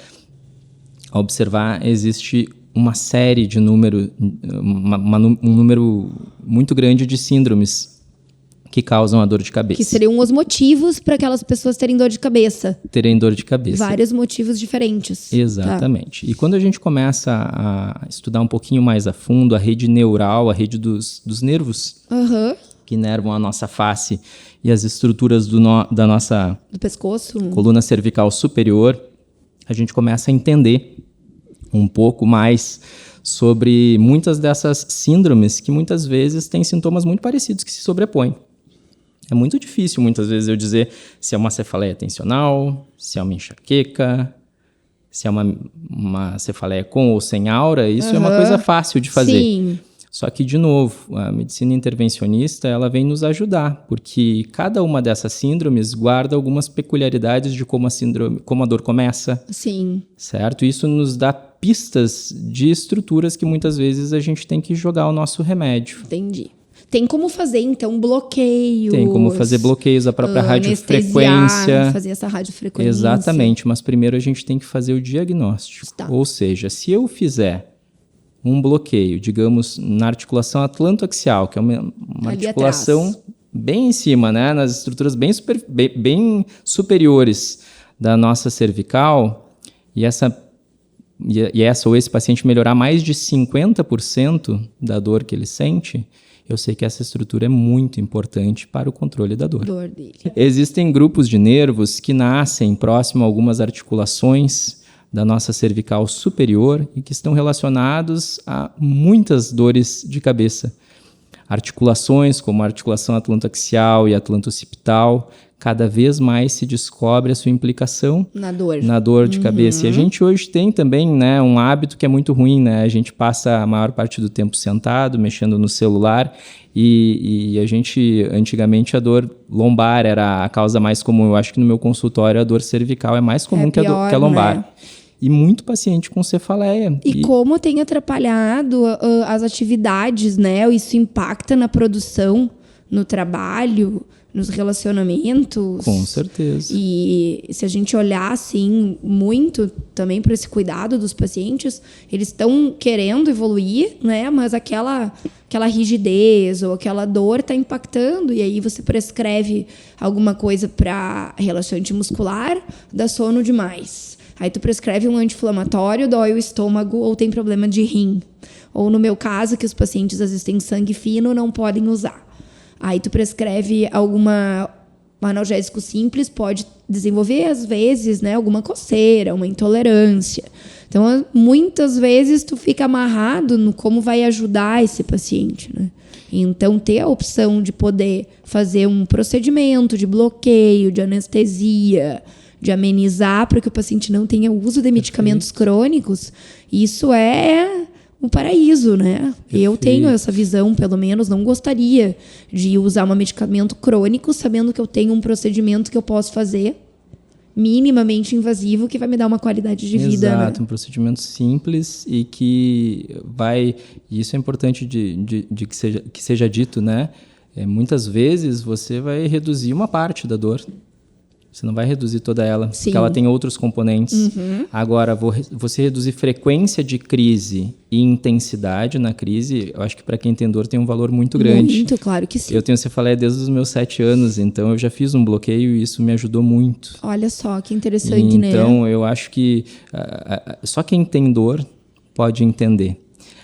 a observar, existe uma série de um número muito grande de síndromes que causam a dor de cabeça. Que seriam os motivos para aquelas pessoas terem dor de cabeça. Terem dor de cabeça. Vários motivos diferentes. Exatamente. Tá. E quando a gente começa a estudar um pouquinho mais a fundo a rede neural, a rede dos nervos que inervam a nossa face e as estruturas da nossa do pescoço, coluna cervical superior, a gente começa a entender um pouco mais sobre muitas dessas síndromes que muitas vezes têm sintomas muito parecidos que se sobrepõem. É muito difícil, muitas vezes, eu dizer se é uma cefaleia tensional, se é uma enxaqueca, se é uma cefaleia com ou sem aura. Isso é uma coisa fácil de fazer. Sim. Só que, de novo, a medicina intervencionista ela vem nos ajudar, porque cada uma dessas síndromes guarda algumas peculiaridades de como a dor começa. Sim. Certo? Isso nos dá pistas de estruturas que muitas vezes a gente tem que jogar o nosso remédio. Entendi. Tem como fazer, então, bloqueios. Tem como fazer bloqueios, a própria radiofrequência. Fazer essa radiofrequência. Exatamente, mas primeiro a gente tem que fazer o diagnóstico. Tá. Ou seja, se eu fizer um bloqueio, digamos, na articulação atlantoaxial, que é uma articulação bem em cima, né, nas estruturas bem superiores da nossa cervical, e essa ou esse paciente melhorar mais de 50% da dor que ele sente, eu sei que essa estrutura é muito importante para o controle da dor. Dele. Existem grupos de nervos que nascem próximo a algumas articulações da nossa cervical superior e que estão relacionados a muitas dores de cabeça. Articulações como a articulação atlantoaxial e atlantoccipital, cada vez mais se descobre a sua implicação na dor de cabeça. E a gente hoje tem também, né, um hábito que é muito ruim, né? A gente passa a maior parte do tempo sentado, mexendo no celular, e a gente, antigamente, a dor lombar era a causa mais comum. Eu acho que no meu consultório a dor cervical é mais comum que a lombar. Né? E muito paciente com cefaleia. E como tem atrapalhado as atividades, né? Isso impacta na produção, no trabalho, nos relacionamentos. Com certeza. E se a gente olhar assim muito também para esse cuidado dos pacientes, eles estão querendo evoluir, né? Mas aquela rigidez ou aquela dor está impactando, e aí você prescreve alguma coisa para relaxante muscular, dá sono demais. Aí tu prescreve um anti-inflamatório, dói o estômago ou tem problema de rim. Ou no meu caso, que os pacientes às vezes têm sangue fino, não podem usar. Aí tu prescreve um analgésico simples, pode desenvolver, às vezes, né, alguma coceira, uma intolerância. Então, muitas vezes, tu fica amarrado no como vai ajudar esse paciente, né? Então, ter a opção de poder fazer um procedimento de bloqueio, de anestesia, de amenizar para que o paciente não tenha uso de medicamentos crônicos, isso é um paraíso, né? Eu tenho essa visão, pelo menos, não gostaria de usar um medicamento crônico sabendo que eu tenho um procedimento que eu posso fazer minimamente invasivo que vai me dar uma qualidade de vida. Exato, né? Um procedimento simples e que vai... E isso é importante que seja dito, né? Muitas vezes você vai reduzir uma parte da dor. Você não vai reduzir toda ela, Sim. porque ela tem outros componentes. Agora, você reduzir frequência de crise e intensidade na crise, eu acho que para quem tem dor tem um valor muito grande. Muito, claro que sim. Eu tenho cefaleia desde os meus 7 anos, então eu já fiz um bloqueio e isso me ajudou muito. Olha só, que interessante, né? Então, eu acho que só quem tem dor pode entender.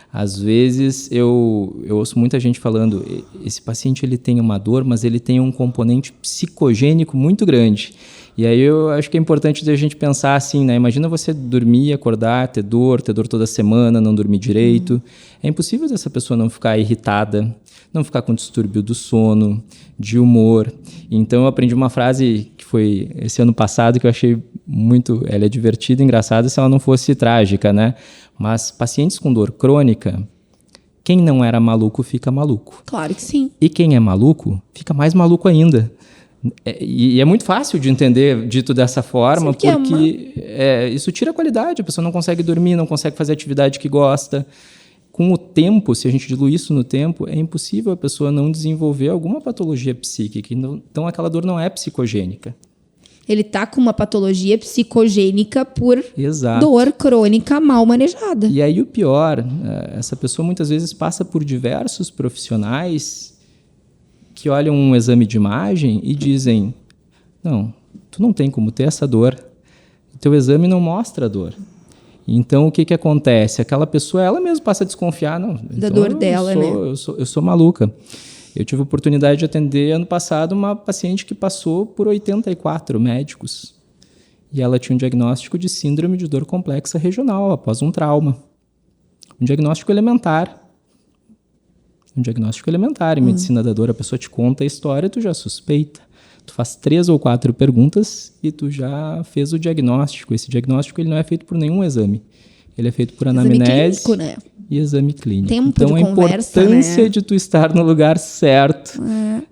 Às vezes, eu ouço muita gente falando, esse paciente ele tem uma dor, mas ele tem um componente psicogênico muito grande. E aí eu acho que é importante a gente pensar assim, né? Imagina você dormir, acordar, ter dor toda semana, não dormir direito. É impossível dessa pessoa não ficar irritada, não ficar com distúrbio do sono, de humor. Então eu aprendi uma frase que foi esse ano passado, que eu achei muito... Ela é divertida, engraçada, se ela não fosse trágica, né? Mas pacientes com dor crônica, quem não era maluco fica maluco. Claro que sim. E quem é maluco fica mais maluco ainda. E é muito fácil de entender dito dessa forma, porque isso tira a qualidade. A pessoa não consegue dormir, não consegue fazer a atividade que gosta. Com o tempo, se a gente diluir isso no tempo, é impossível a pessoa não desenvolver alguma patologia psíquica. Então, aquela dor não é psicogênica. Ele está com uma patologia psicogênica por Exato. Dor crônica mal manejada. E aí o pior, essa pessoa muitas vezes passa por diversos profissionais que olham um exame de imagem e dizem, não, tu não tem como ter essa dor, teu exame não mostra a dor. Então, o que acontece? Aquela pessoa, ela mesma passa a desconfiar, não, da dor dela, né? Eu sou maluca. Eu tive a oportunidade de atender ano passado uma paciente que passou por 84 médicos. E ela tinha um diagnóstico de síndrome de dor complexa regional após um trauma. Um diagnóstico elementar. Em medicina da dor, a pessoa te conta a história, tu já suspeita. Tu faz 3 ou 4 perguntas e tu já fez o diagnóstico. Esse diagnóstico ele não é feito por nenhum exame. Ele é feito por anamnese. Exame clínico, né? e exame clínico. Tempo então, de a conversa, importância né? de tu estar no lugar certo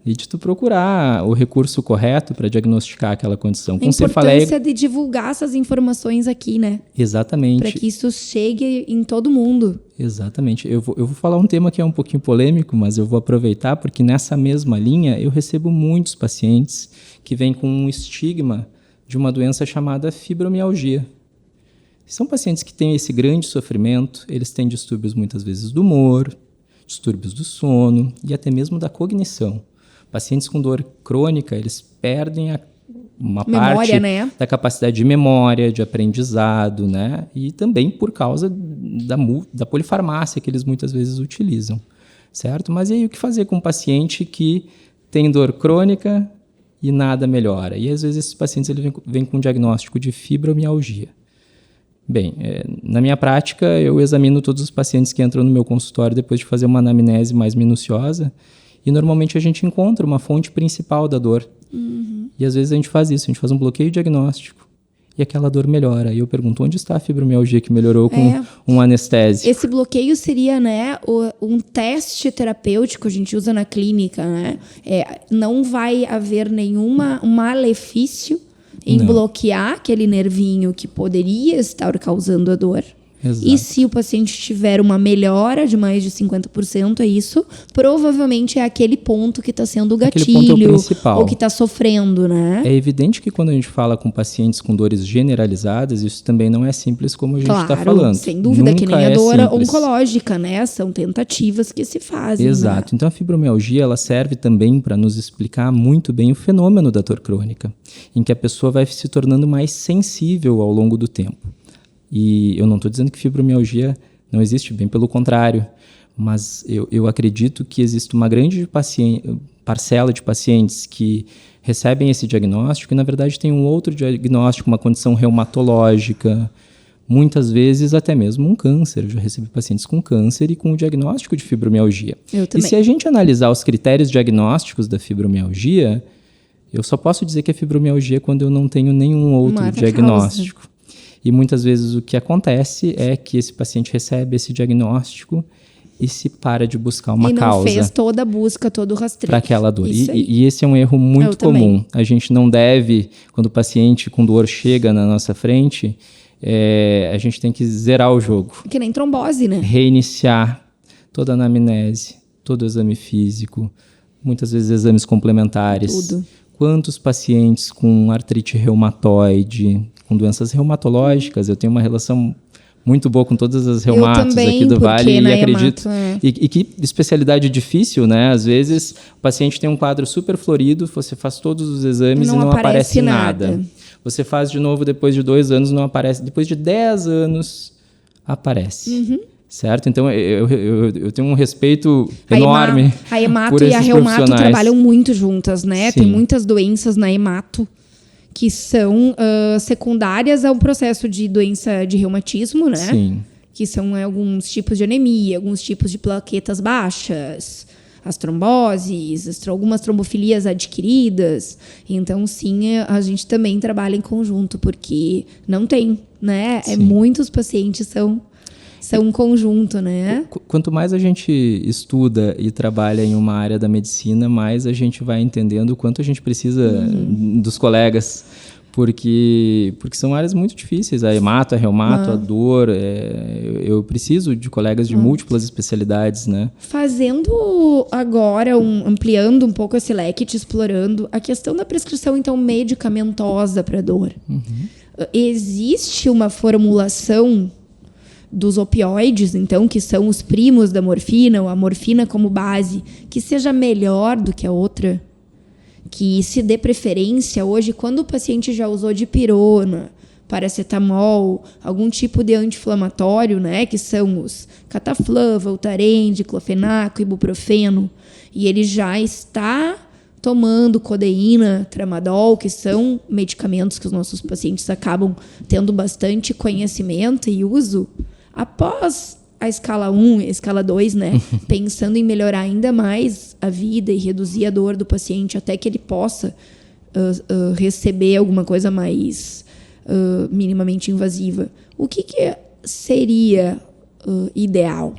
e de tu procurar o recurso correto para diagnosticar aquela condição. A importância de divulgar essas informações aqui, né? Exatamente. Para que isso chegue em todo mundo. Exatamente. Eu vou falar um tema que é um pouquinho polêmico, mas eu vou aproveitar porque nessa mesma linha eu recebo muitos pacientes que vêm com um estigma de uma doença chamada fibromialgia. São pacientes que têm esse grande sofrimento, eles têm distúrbios muitas vezes do humor, distúrbios do sono e até mesmo da cognição. Pacientes com dor crônica, eles perdem uma parte, né, da capacidade de memória, de aprendizado, né? E também por causa da polifarmácia que eles muitas vezes utilizam, certo? Mas e aí o que fazer com um paciente que tem dor crônica e nada melhora? E às vezes esses pacientes vêm com um diagnóstico de fibromialgia. Bem, na minha prática, eu examino todos os pacientes que entram no meu consultório depois de fazer uma anamnese mais minuciosa e normalmente a gente encontra uma fonte principal da dor. E às vezes a gente faz isso, a gente faz um bloqueio diagnóstico e aquela dor melhora. E eu pergunto, onde está a fibromialgia que melhorou com um anestésico? Esse bloqueio seria, né, um teste terapêutico, a gente usa na clínica, né? Não vai haver nenhum malefício em bloquear aquele nervinho que poderia estar causando a dor. Exato. E se o paciente tiver uma melhora de mais de 50%, provavelmente é aquele ponto que está sendo o gatilho, ou que está sofrendo, né? É evidente que quando a gente fala com pacientes com dores generalizadas, isso também não é simples como a gente está falando. Sem dúvida, Nunca que nem a dor simples. oncológica, né? São tentativas que se fazem. Exato. Né? Então a fibromialgia ela serve também para nos explicar muito bem o fenômeno da dor crônica, em que a pessoa vai se tornando mais sensível ao longo do tempo. E eu não estou dizendo que fibromialgia não existe, bem pelo contrário, mas eu acredito que existe uma grande parcela de pacientes que recebem esse diagnóstico e, na verdade, tem um outro diagnóstico, uma condição reumatológica, muitas vezes até mesmo um câncer. Eu já recebi pacientes com câncer e com o diagnóstico de fibromialgia. Eu também. E se a gente analisar os critérios diagnósticos da fibromialgia, eu só posso dizer que é fibromialgia quando eu não tenho nenhum outro diagnóstico. Causa. E muitas vezes o que acontece é que esse paciente recebe esse diagnóstico e se para de buscar uma causa. E não fez toda a busca, todo o rastreio. Para aquela dor. E esse é um erro muito comum. A gente não deve, quando o paciente com dor chega na nossa frente, a gente tem que zerar o jogo. Que nem trombose, né? Reiniciar toda a anamnese, todo o exame físico, muitas vezes exames complementares. Tudo. Quantos pacientes com artrite reumatoide, com doenças reumatológicas, eu tenho uma relação muito boa com todas as reumatos aqui do Vale e acredito. E que especialidade difícil, né? Às vezes o paciente tem um quadro super florido, você faz todos os exames e não aparece nada. Você faz de novo depois de 2 anos, não aparece. Depois de 10 anos, aparece. Certo? Então, eu tenho um respeito enorme. A hemato e a reumato trabalham muito juntas, né? Sim. Tem muitas doenças na hemato que são secundárias ao processo de doença de reumatismo, né? Sim. Que são alguns tipos de anemia, alguns tipos de plaquetas baixas, as tromboses, algumas trombofilias adquiridas. Então, sim, a gente também trabalha em conjunto, porque não tem, né? Muitos pacientes são um conjunto, né? Quanto mais a gente estuda e trabalha em uma área da medicina, mais a gente vai entendendo o quanto a gente precisa dos colegas, porque são áreas muito difíceis. A hemato, a reumato, a dor. Eu preciso de colegas de múltiplas especialidades, né? Fazendo agora, ampliando um pouco esse leque, te explorando, a questão da prescrição, então, medicamentosa para dor. Existe uma formulação dos opioides, então, que são os primos da morfina, ou a morfina como base, que seja melhor do que a outra, que se dê preferência hoje, quando o paciente já usou dipirona, paracetamol, algum tipo de anti-inflamatório, né, que são os Cataflam, Voltaren, diclofenaco, ibuprofeno, e ele já está tomando codeína, tramadol, que são medicamentos que os nossos pacientes acabam tendo bastante conhecimento e uso, após a escala 1 e a escala 2, né? Pensando em melhorar ainda mais a vida e reduzir a dor do paciente até que ele possa receber alguma coisa mais minimamente invasiva. O que seria ideal?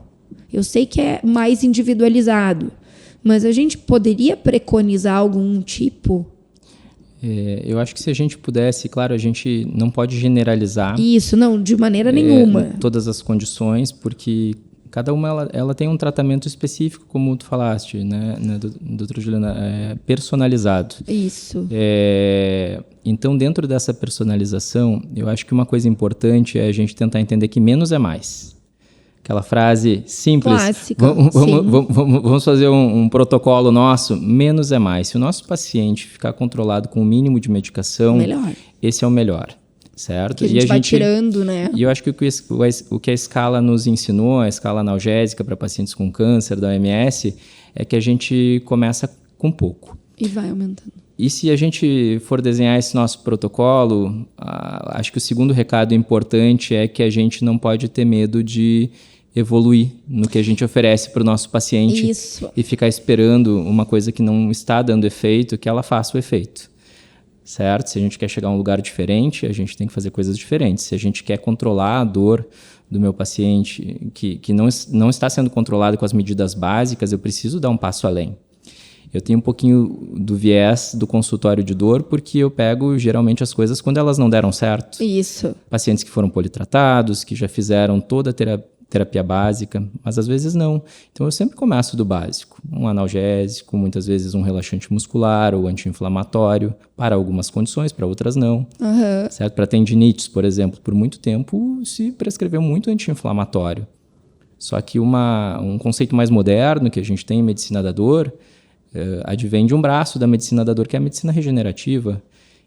Eu sei que é mais individualizado, mas a gente poderia preconizar algum tipo? Eu acho que se a gente pudesse, claro, a gente não pode generalizar. Isso, não, de maneira nenhuma. Todas as condições, porque cada uma ela tem um tratamento específico, como tu falaste, né, doutora Juliana, personalizado. Isso. Então, dentro dessa personalização, eu acho que uma coisa importante é a gente tentar entender que menos é mais. Aquela frase simples. Clássica. Vamos fazer um protocolo nosso. Menos é mais. Se o nosso paciente ficar controlado com o mínimo de medicação, melhor. Esse é o melhor. Certo? Que a gente vai tirando, né? E eu acho que o que a escala nos ensinou, a escala analgésica para pacientes com câncer da OMS, é que a gente começa com pouco. E vai aumentando. E se a gente for desenhar esse nosso protocolo, acho que o segundo recado importante é que a gente não pode ter medo de evoluir no que a gente oferece para o nosso paciente. Isso. E ficar esperando uma coisa que não está dando efeito, que ela faça o efeito. Certo? Se a gente quer chegar a um lugar diferente, a gente tem que fazer coisas diferentes. Se a gente quer controlar a dor do meu paciente, que não está sendo controlada com as medidas básicas, eu preciso dar um passo além. Eu tenho um pouquinho do viés do consultório de dor, porque eu pego geralmente as coisas quando elas não deram certo. Isso. Pacientes que foram politratados, que já fizeram toda a terapia básica, mas às vezes não. Então eu sempre começo do básico. Um analgésico, muitas vezes um relaxante muscular ou anti-inflamatório, para algumas condições, para outras não. Uhum. Certo? Para tendinites, por exemplo, por muito tempo se prescreveu muito anti-inflamatório. Só que um conceito mais moderno que a gente tem em medicina da dor advém de um braço da medicina da dor, que é a medicina regenerativa.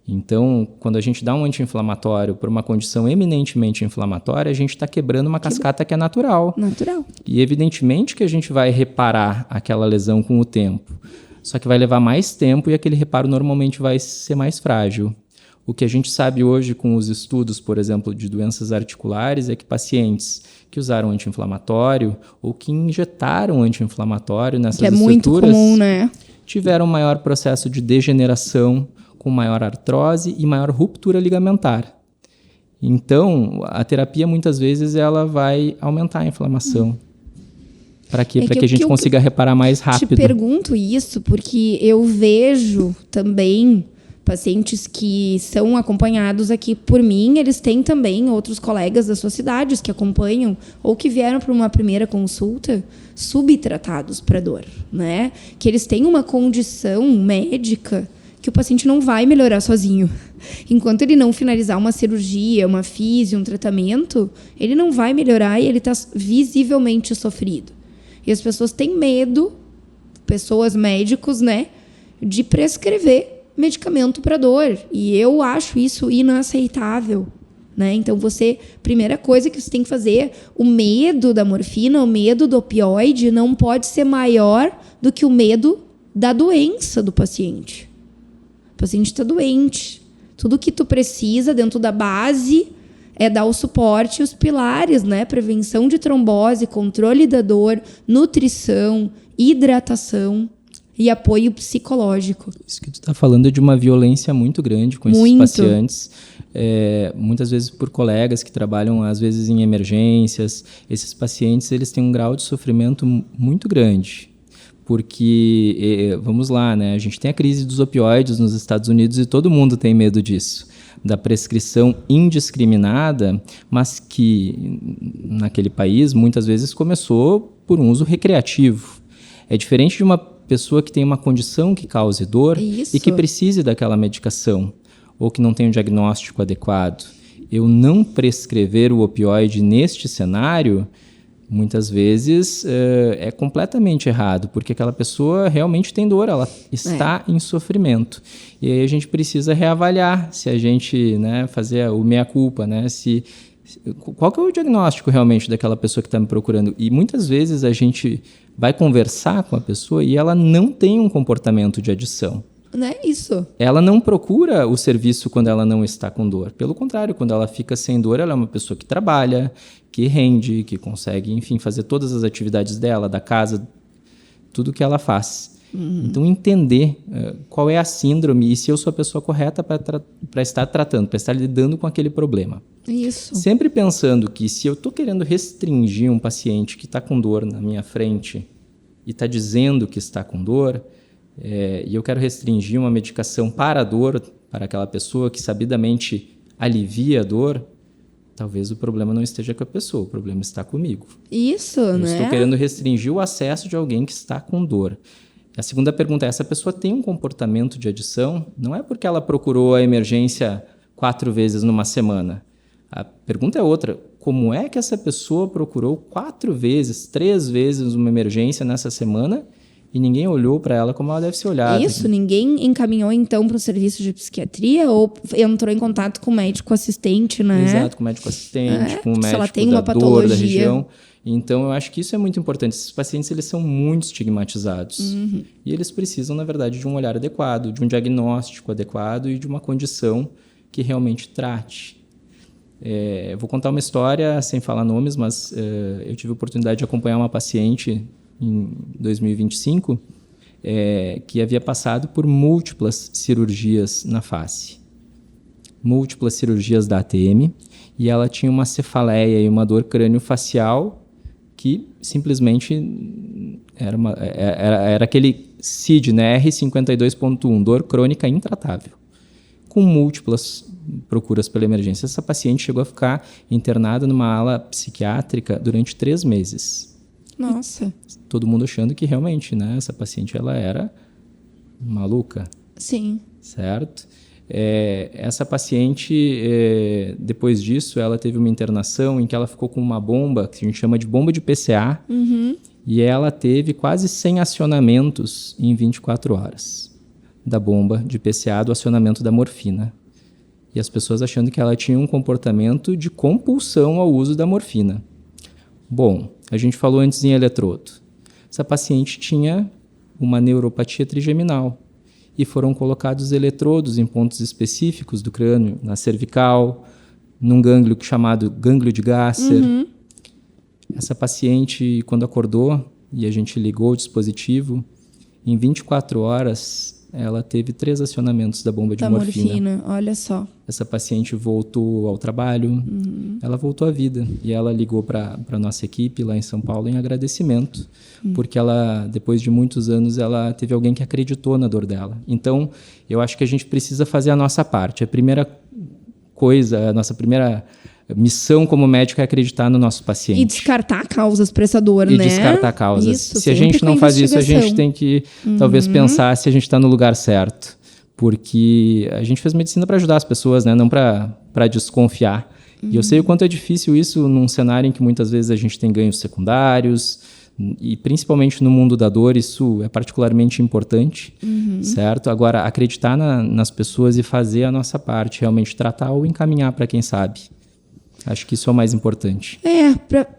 Então, quando a gente dá um anti-inflamatório por uma condição eminentemente inflamatória, a gente está quebrando uma cascata que é natural. Natural. E evidentemente que a gente vai reparar aquela lesão com o tempo. Só que vai levar mais tempo e aquele reparo normalmente vai ser mais frágil. O que a gente sabe hoje com os estudos, por exemplo, de doenças articulares, é que pacientes que usaram anti-inflamatório ou que injetaram anti-inflamatório nessas estruturas... Que é muito comum, né? Tiveram maior processo de degeneração, com maior artrose e maior ruptura ligamentar. Então, a terapia, muitas vezes, ela vai aumentar a inflamação. Para quê? Para que a gente consiga reparar mais rápido. Eu te pergunto isso porque eu vejo também pacientes que são acompanhados aqui por mim, eles têm também outros colegas das suas cidades que acompanham ou que vieram para uma primeira consulta subtratados para dor, né? Que eles têm uma condição médica que o paciente não vai melhorar sozinho. Enquanto ele não finalizar uma cirurgia, uma fisio, um tratamento, ele não vai melhorar e ele está visivelmente sofrido. E as pessoas têm medo, pessoas médicos, né, de prescrever medicamento para dor. E eu acho isso inaceitável. Né? Então, primeira coisa que você tem que fazer, o medo da morfina, o medo do opioide não pode ser maior do que o medo da doença do paciente. O paciente está doente. Tudo que tu precisa dentro da base é dar o suporte e os pilares, né? Prevenção de trombose, controle da dor, nutrição, hidratação e apoio psicológico. Isso que tu está falando é de uma violência muito grande com esses pacientes. Muitas vezes por colegas que trabalham, às vezes, em emergências. Esses pacientes eles têm um grau de sofrimento muito grande. Porque, vamos lá, né? A gente tem a crise dos opioides nos Estados Unidos e todo mundo tem medo disso. Da prescrição indiscriminada, mas que naquele país muitas vezes começou por um uso recreativo. É diferente de uma pessoa que tem uma condição que cause dor e que precise daquela medicação, ou que não tem um diagnóstico adequado. Eu não prescrever o opioide neste cenário, muitas vezes é completamente errado, porque aquela pessoa realmente tem dor, ela está em sofrimento. E aí a gente precisa reavaliar se a gente, né, fazer o meia-culpa, né, qual que é o diagnóstico realmente daquela pessoa que está me procurando. E muitas vezes a gente vai conversar com a pessoa e ela não tem um comportamento de adição. Não é isso. Ela não procura o serviço quando ela não está com dor. Pelo contrário, quando ela fica sem dor, ela é uma pessoa que trabalha, que rende, que consegue, enfim, fazer todas as atividades dela, da casa, tudo que ela faz. Então, entender qual é a síndrome e se eu sou a pessoa correta para estar tratando, para estar lidando com aquele problema. Isso. Sempre pensando que se eu estou querendo restringir um paciente que está com dor na minha frente e está dizendo que está com dor, e eu quero restringir uma medicação para a dor, para aquela pessoa que sabidamente alivia a dor, talvez o problema não esteja com a pessoa, o problema está comigo. Isso, eu né? Estou querendo restringir o acesso de alguém que está com dor. A segunda pergunta é, essa pessoa tem um comportamento de adição? Não é porque ela procurou a emergência 4 vezes numa semana. A pergunta é outra, como é que essa pessoa procurou 4 vezes, 3 vezes uma emergência nessa semana e ninguém olhou para ela como ela deve ser olhada? Isso, ninguém encaminhou então para o serviço de psiquiatria ou entrou em contato com o médico assistente, né? Exato, com o médico assistente, com o médico se ela tem da uma dor, patologia. da região. Então, eu acho que isso é muito importante. Esses pacientes, eles são muito estigmatizados. E eles precisam, na verdade, de um olhar adequado, de um diagnóstico adequado e de uma condição que realmente trate. Eu vou contar uma história, sem falar nomes, mas eu tive a oportunidade de acompanhar uma paciente em 2025 que havia passado por múltiplas cirurgias na face. Múltiplas cirurgias da ATM. E ela tinha uma cefaleia e uma dor crânio-facial que simplesmente era aquele CID, né? R52.1, dor crônica intratável, com múltiplas procuras pela emergência. Essa paciente chegou a ficar internada numa ala psiquiátrica durante 3 meses. Nossa. Todo mundo achando que realmente, né, essa paciente ela era maluca. Sim. Certo? Essa paciente, depois disso, ela teve uma internação em que ela ficou com uma bomba, que a gente chama de bomba de PCA, e ela teve quase 100 acionamentos em 24 horas da bomba de PCA, do acionamento da morfina. E as pessoas achando que ela tinha um comportamento de compulsão ao uso da morfina. Bom, a gente falou antes em eletrodo. Essa paciente tinha uma neuropatia trigeminal. E foram colocados eletrodos em pontos específicos do crânio, na cervical, num gânglio chamado gânglio de Gasser. Essa paciente, quando acordou e a gente ligou o dispositivo, em 24 horas ela teve 3 acionamentos da bomba de morfina. Olha só. Essa paciente voltou ao trabalho, ela voltou à vida. E ela ligou para a nossa equipe lá em São Paulo em agradecimento, porque ela, depois de muitos anos, ela teve alguém que acreditou na dor dela. Então, eu acho que a gente precisa fazer a nossa parte. A primeira coisa, a nossa primeira missão como médico é acreditar no nosso paciente. E descartar causas para essa dor, né? E descartar causas. Isso, se a gente não faz isso, a gente tem que talvez pensar se a gente está no lugar certo. Porque a gente fez medicina para ajudar as pessoas, né? Não para desconfiar. E eu sei o quanto é difícil isso num cenário em que muitas vezes a gente tem ganhos secundários, e principalmente no mundo da dor, isso é particularmente importante, certo? Agora, acreditar nas pessoas e fazer a nossa parte, realmente tratar ou encaminhar para quem sabe. Acho que isso é o mais importante.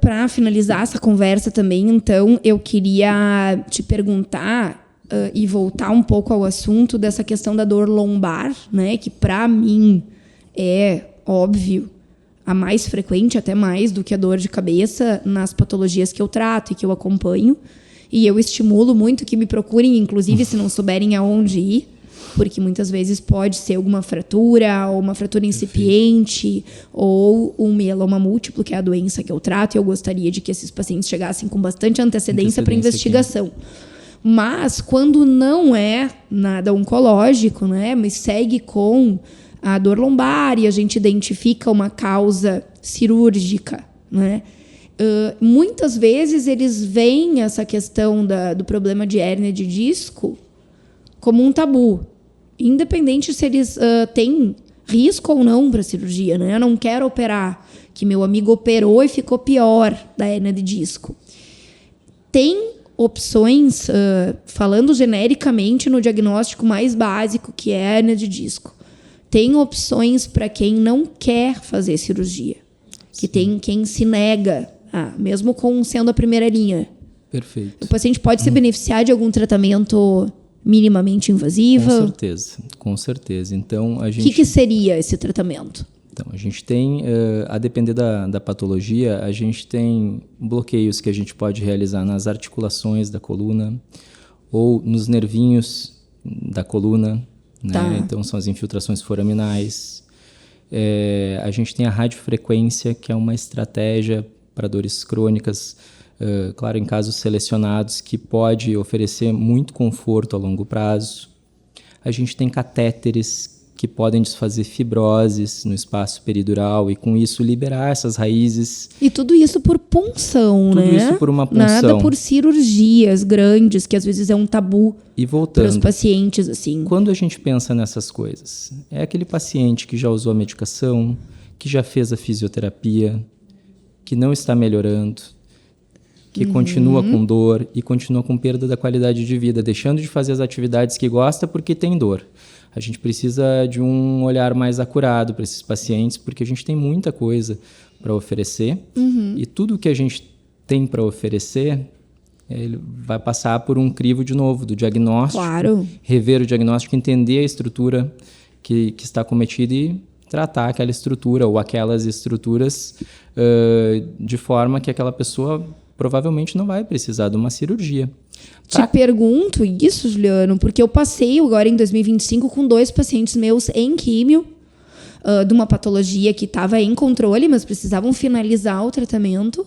Para finalizar essa conversa também, então, eu queria te perguntar e voltar um pouco ao assunto dessa questão da dor lombar, né? Que para mim é óbvio a mais frequente, até mais do que a dor de cabeça nas patologias que eu trato e que eu acompanho. E eu estimulo muito que me procurem, inclusive se não souberem aonde ir, porque muitas vezes pode ser alguma fratura, ou uma fratura incipiente, ou um mieloma múltiplo, que é a doença que eu trato, e eu gostaria de que esses pacientes chegassem com bastante antecedência para investigação. Aqui. Mas, quando não é nada oncológico, né, mas segue com a dor lombar e a gente identifica uma causa cirúrgica, né, muitas vezes eles veem essa questão do problema de hérnia de disco como um tabu, independente se eles têm risco ou não para a cirurgia, né? Eu não quero operar, que meu amigo operou e ficou pior da hérnia de disco. Tem opções, falando genericamente no diagnóstico mais básico, que é a hérnia de disco. Tem opções para quem não quer fazer cirurgia, que tem quem se nega, mesmo sendo a primeira linha. Perfeito. O paciente pode se beneficiar de algum tratamento minimamente invasivo? Com certeza. Então, a gente... O que seria esse tratamento? Então, a gente tem, a depender da patologia, a gente tem bloqueios que a gente pode realizar nas articulações da coluna, ou nos nervinhos da coluna, né? Tá. Então são as infiltrações foraminais. A gente tem a radiofrequência, que é uma estratégia para dores crônicas, claro, em casos selecionados, que pode oferecer muito conforto a longo prazo. A gente tem catéteres que podem desfazer fibroses no espaço peridural e, com isso, liberar essas raízes. E tudo isso por punção, né? Tudo isso por uma punção. Nada por cirurgias grandes, que às vezes é um tabu para os pacientes, assim. Quando a gente pensa nessas coisas, é aquele paciente que já usou a medicação, que já fez a fisioterapia, que não está melhorando, que continua com dor e continua com perda da qualidade de vida, deixando de fazer as atividades que gosta porque tem dor. A gente precisa de um olhar mais acurado para esses pacientes, porque a gente tem muita coisa para oferecer. E tudo que a gente tem para oferecer, ele vai passar por um crivo de novo, do diagnóstico. Claro. Rever o diagnóstico, entender a estrutura que está cometida e tratar aquela estrutura ou aquelas estruturas de forma que aquela pessoa provavelmente não vai precisar de uma cirurgia. Te pergunto isso, Juliano, porque eu passei agora em 2025 com 2 pacientes meus em químio, de uma patologia que estava em controle, mas precisavam finalizar o tratamento,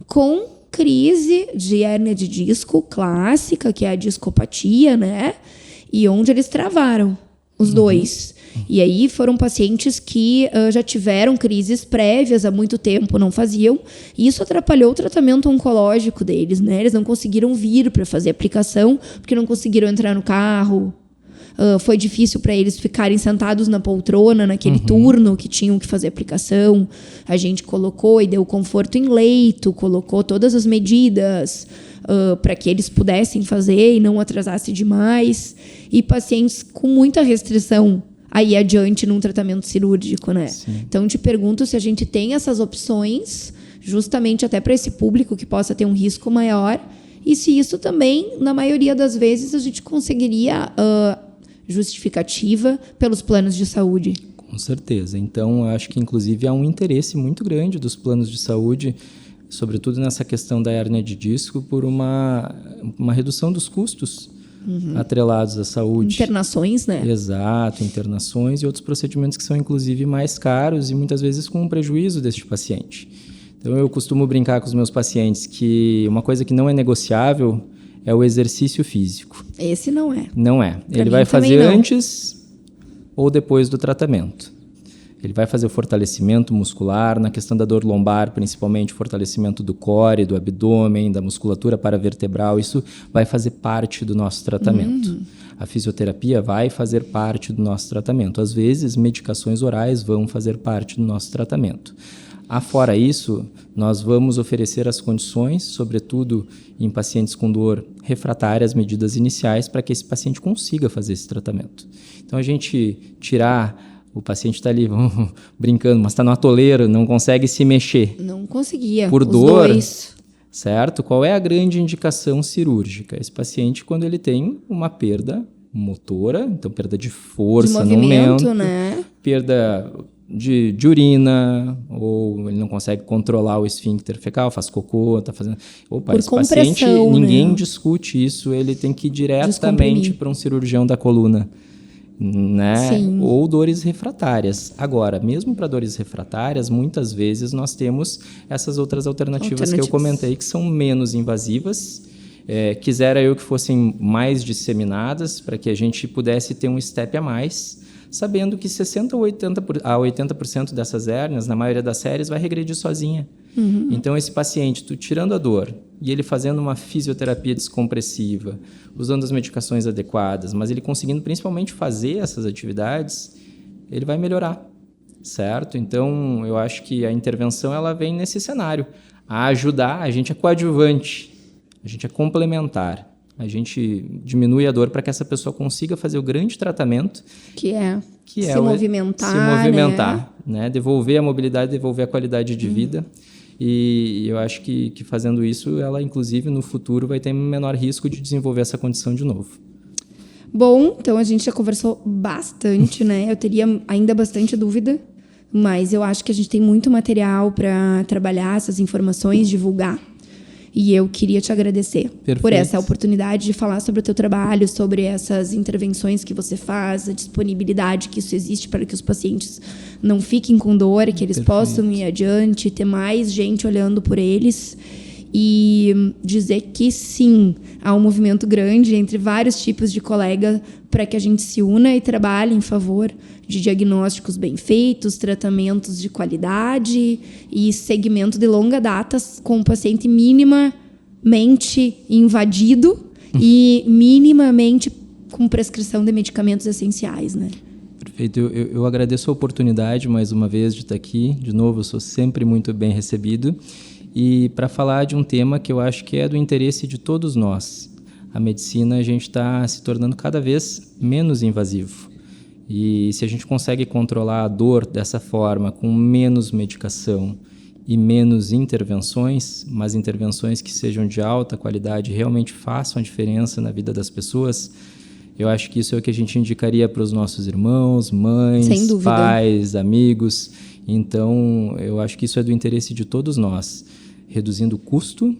com crise de hérnia de disco clássica, que é a discopatia, né? E onde eles travaram, os dois. E aí foram pacientes que já tiveram crises prévias há muito tempo, não faziam. E isso atrapalhou o tratamento oncológico deles, né? Eles não conseguiram vir para fazer aplicação, porque não conseguiram entrar no carro. Foi difícil para eles ficarem sentados na poltrona, naquele turno que tinham que fazer aplicação. A gente colocou e deu conforto em leito, colocou todas as medidas para que eles pudessem fazer e não atrasasse demais. E pacientes com muita restrição aí adiante num tratamento cirúrgico, né? Sim. Então, te pergunto se a gente tem essas opções, justamente até para esse público que possa ter um risco maior, e se isso também, na maioria das vezes, a gente conseguiria justificativa pelos planos de saúde. Com certeza. Então, eu acho que, inclusive, há um interesse muito grande dos planos de saúde, sobretudo nessa questão da hérnia de disco, por uma redução dos custos atrelados à saúde. Internações, né? Exato, internações e outros procedimentos que são, inclusive, mais caros e muitas vezes com um prejuízo deste paciente. Então, eu costumo brincar com os meus pacientes que uma coisa que não é negociável é o exercício físico. Esse não é. Não é. Pra Ele mim vai fazer também não. antes ou depois do tratamento. Ele vai fazer o fortalecimento muscular, na questão da dor lombar, principalmente fortalecimento do core, do abdômen, da musculatura paravertebral. Isso vai fazer parte do nosso tratamento. A fisioterapia vai fazer parte do nosso tratamento. Às vezes, medicações orais vão fazer parte do nosso tratamento. Afora isso, nós vamos oferecer as condições, sobretudo em pacientes com dor refratária, as medidas iniciais para que esse paciente consiga fazer esse tratamento. Então, a gente tirar... O paciente está ali brincando, mas está no atoleiro, não consegue se mexer. Não conseguia. Por Os dor, dois. certo? Qual é a grande indicação cirúrgica? Esse paciente, quando ele tem uma perda motora, então perda de força de no movimento, momento, né? perda de urina, ou ele não consegue controlar o esfíncter fecal, faz cocô, está fazendo... Opa, Por esse paciente, compressão, ninguém né? discute isso, ele tem que ir diretamente Descomprimir. para um cirurgião da coluna. Né? Sim. Ou dores refratárias. Agora, mesmo para dores refratárias, muitas vezes nós temos essas outras alternativas que eu comentei, que são menos invasivas. Quisera eu que fossem mais disseminadas, para que a gente pudesse ter um step a mais, sabendo que 60% a 80% dessas hérnias, na maioria das séries, vai regredir sozinha. Então, esse paciente, tu tirando a dor e ele fazendo uma fisioterapia descompressiva, usando as medicações adequadas, mas ele conseguindo principalmente fazer essas atividades, ele vai melhorar, certo? Então, eu acho que a intervenção ela vem nesse cenário, a ajudar, a gente é coadjuvante, a gente é complementar. A gente diminui a dor para que essa pessoa consiga fazer o grande tratamento, que é se movimentar, né? Devolver a mobilidade, devolver a qualidade de vida. E eu acho que fazendo isso, ela, inclusive, no futuro, vai ter menor risco de desenvolver essa condição de novo. Bom, então a gente já conversou bastante, né? Eu teria ainda bastante dúvida, mas eu acho que a gente tem muito material para trabalhar essas informações, divulgar. E eu queria te agradecer Perfeito. por essa oportunidade de falar sobre o teu trabalho, sobre essas intervenções que você faz, a disponibilidade que isso existe para que os pacientes não fiquem com dor, que eles Perfeito. possam ir adiante, ter mais gente olhando por eles. E dizer que sim, há um movimento grande entre vários tipos de colega para que a gente se una e trabalhe em favor de diagnósticos bem feitos, tratamentos de qualidade e segmento de longa data com o paciente minimamente invadido e minimamente com prescrição de medicamentos essenciais, né? Perfeito. Eu agradeço a oportunidade, mais uma vez, de estar aqui. De novo, eu sou sempre muito bem recebido. E para falar de um tema que eu acho que é do interesse de todos nós. A medicina, a gente está se tornando cada vez menos invasivo. E se a gente consegue controlar a dor dessa forma, com menos medicação e menos intervenções, mas intervenções que sejam de alta qualidade, realmente façam a diferença na vida das pessoas, eu acho que isso é o que a gente indicaria para os nossos irmãos, mães, pais, amigos. Então, eu acho que isso é do interesse de todos nós, reduzindo o custo,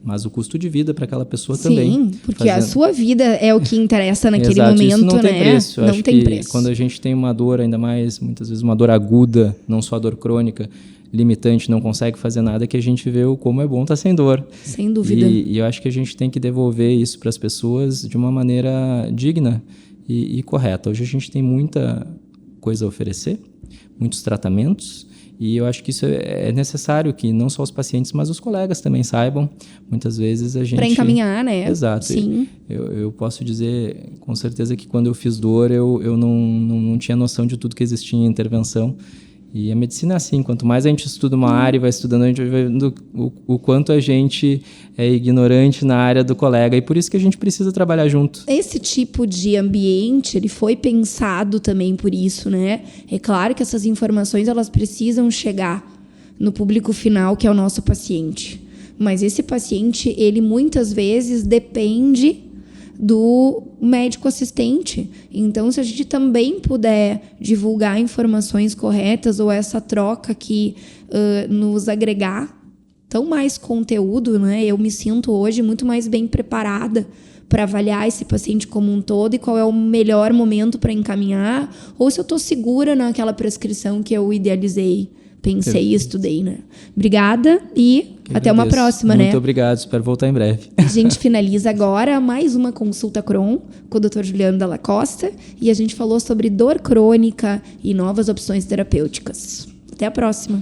mas o custo de vida para aquela pessoa também. Sim, porque a sua vida é o que interessa naquele momento, isso não tem né? preço. Não tem preço. Quando a gente tem uma dor, ainda mais, muitas vezes, uma dor aguda, não só a dor crônica, limitante, não consegue fazer nada, que a gente vê como é bom estar sem dor. Sem dúvida. E eu acho que a gente tem que devolver isso para as pessoas de uma maneira digna e correta. Hoje a gente tem muita coisa a oferecer, muitos tratamentos, e eu acho que isso é necessário que não só os pacientes, mas os colegas também saibam. Muitas vezes a gente... Para encaminhar, né? Exato. Sim. Eu posso dizer com certeza que quando eu fiz dor, eu não tinha noção de tudo que existia em intervenção. E a medicina é assim, quanto mais a gente estuda uma área e vai estudando, a gente vai vendo o quanto a gente é ignorante na área do colega, e por isso que a gente precisa trabalhar junto. Esse tipo de ambiente, ele foi pensado também por isso, né? É claro que essas informações, elas precisam chegar no público final, que é o nosso paciente. Mas esse paciente, ele muitas vezes depende do médico assistente. Então, se a gente também puder divulgar informações corretas ou essa troca que nos agregar tão mais conteúdo, né? Eu me sinto hoje muito mais bem preparada para avaliar esse paciente como um todo e qual é o melhor momento para encaminhar, ou se eu estou segura naquela prescrição que eu idealizei, pensei e estudei, né? Obrigada e até uma próxima, né? Muito obrigado, espero voltar em breve. A gente finaliza agora mais uma consulta Crohn com o Dr. Juliano Dalla Costa e a gente falou sobre dor crônica e novas opções terapêuticas. Até a próxima!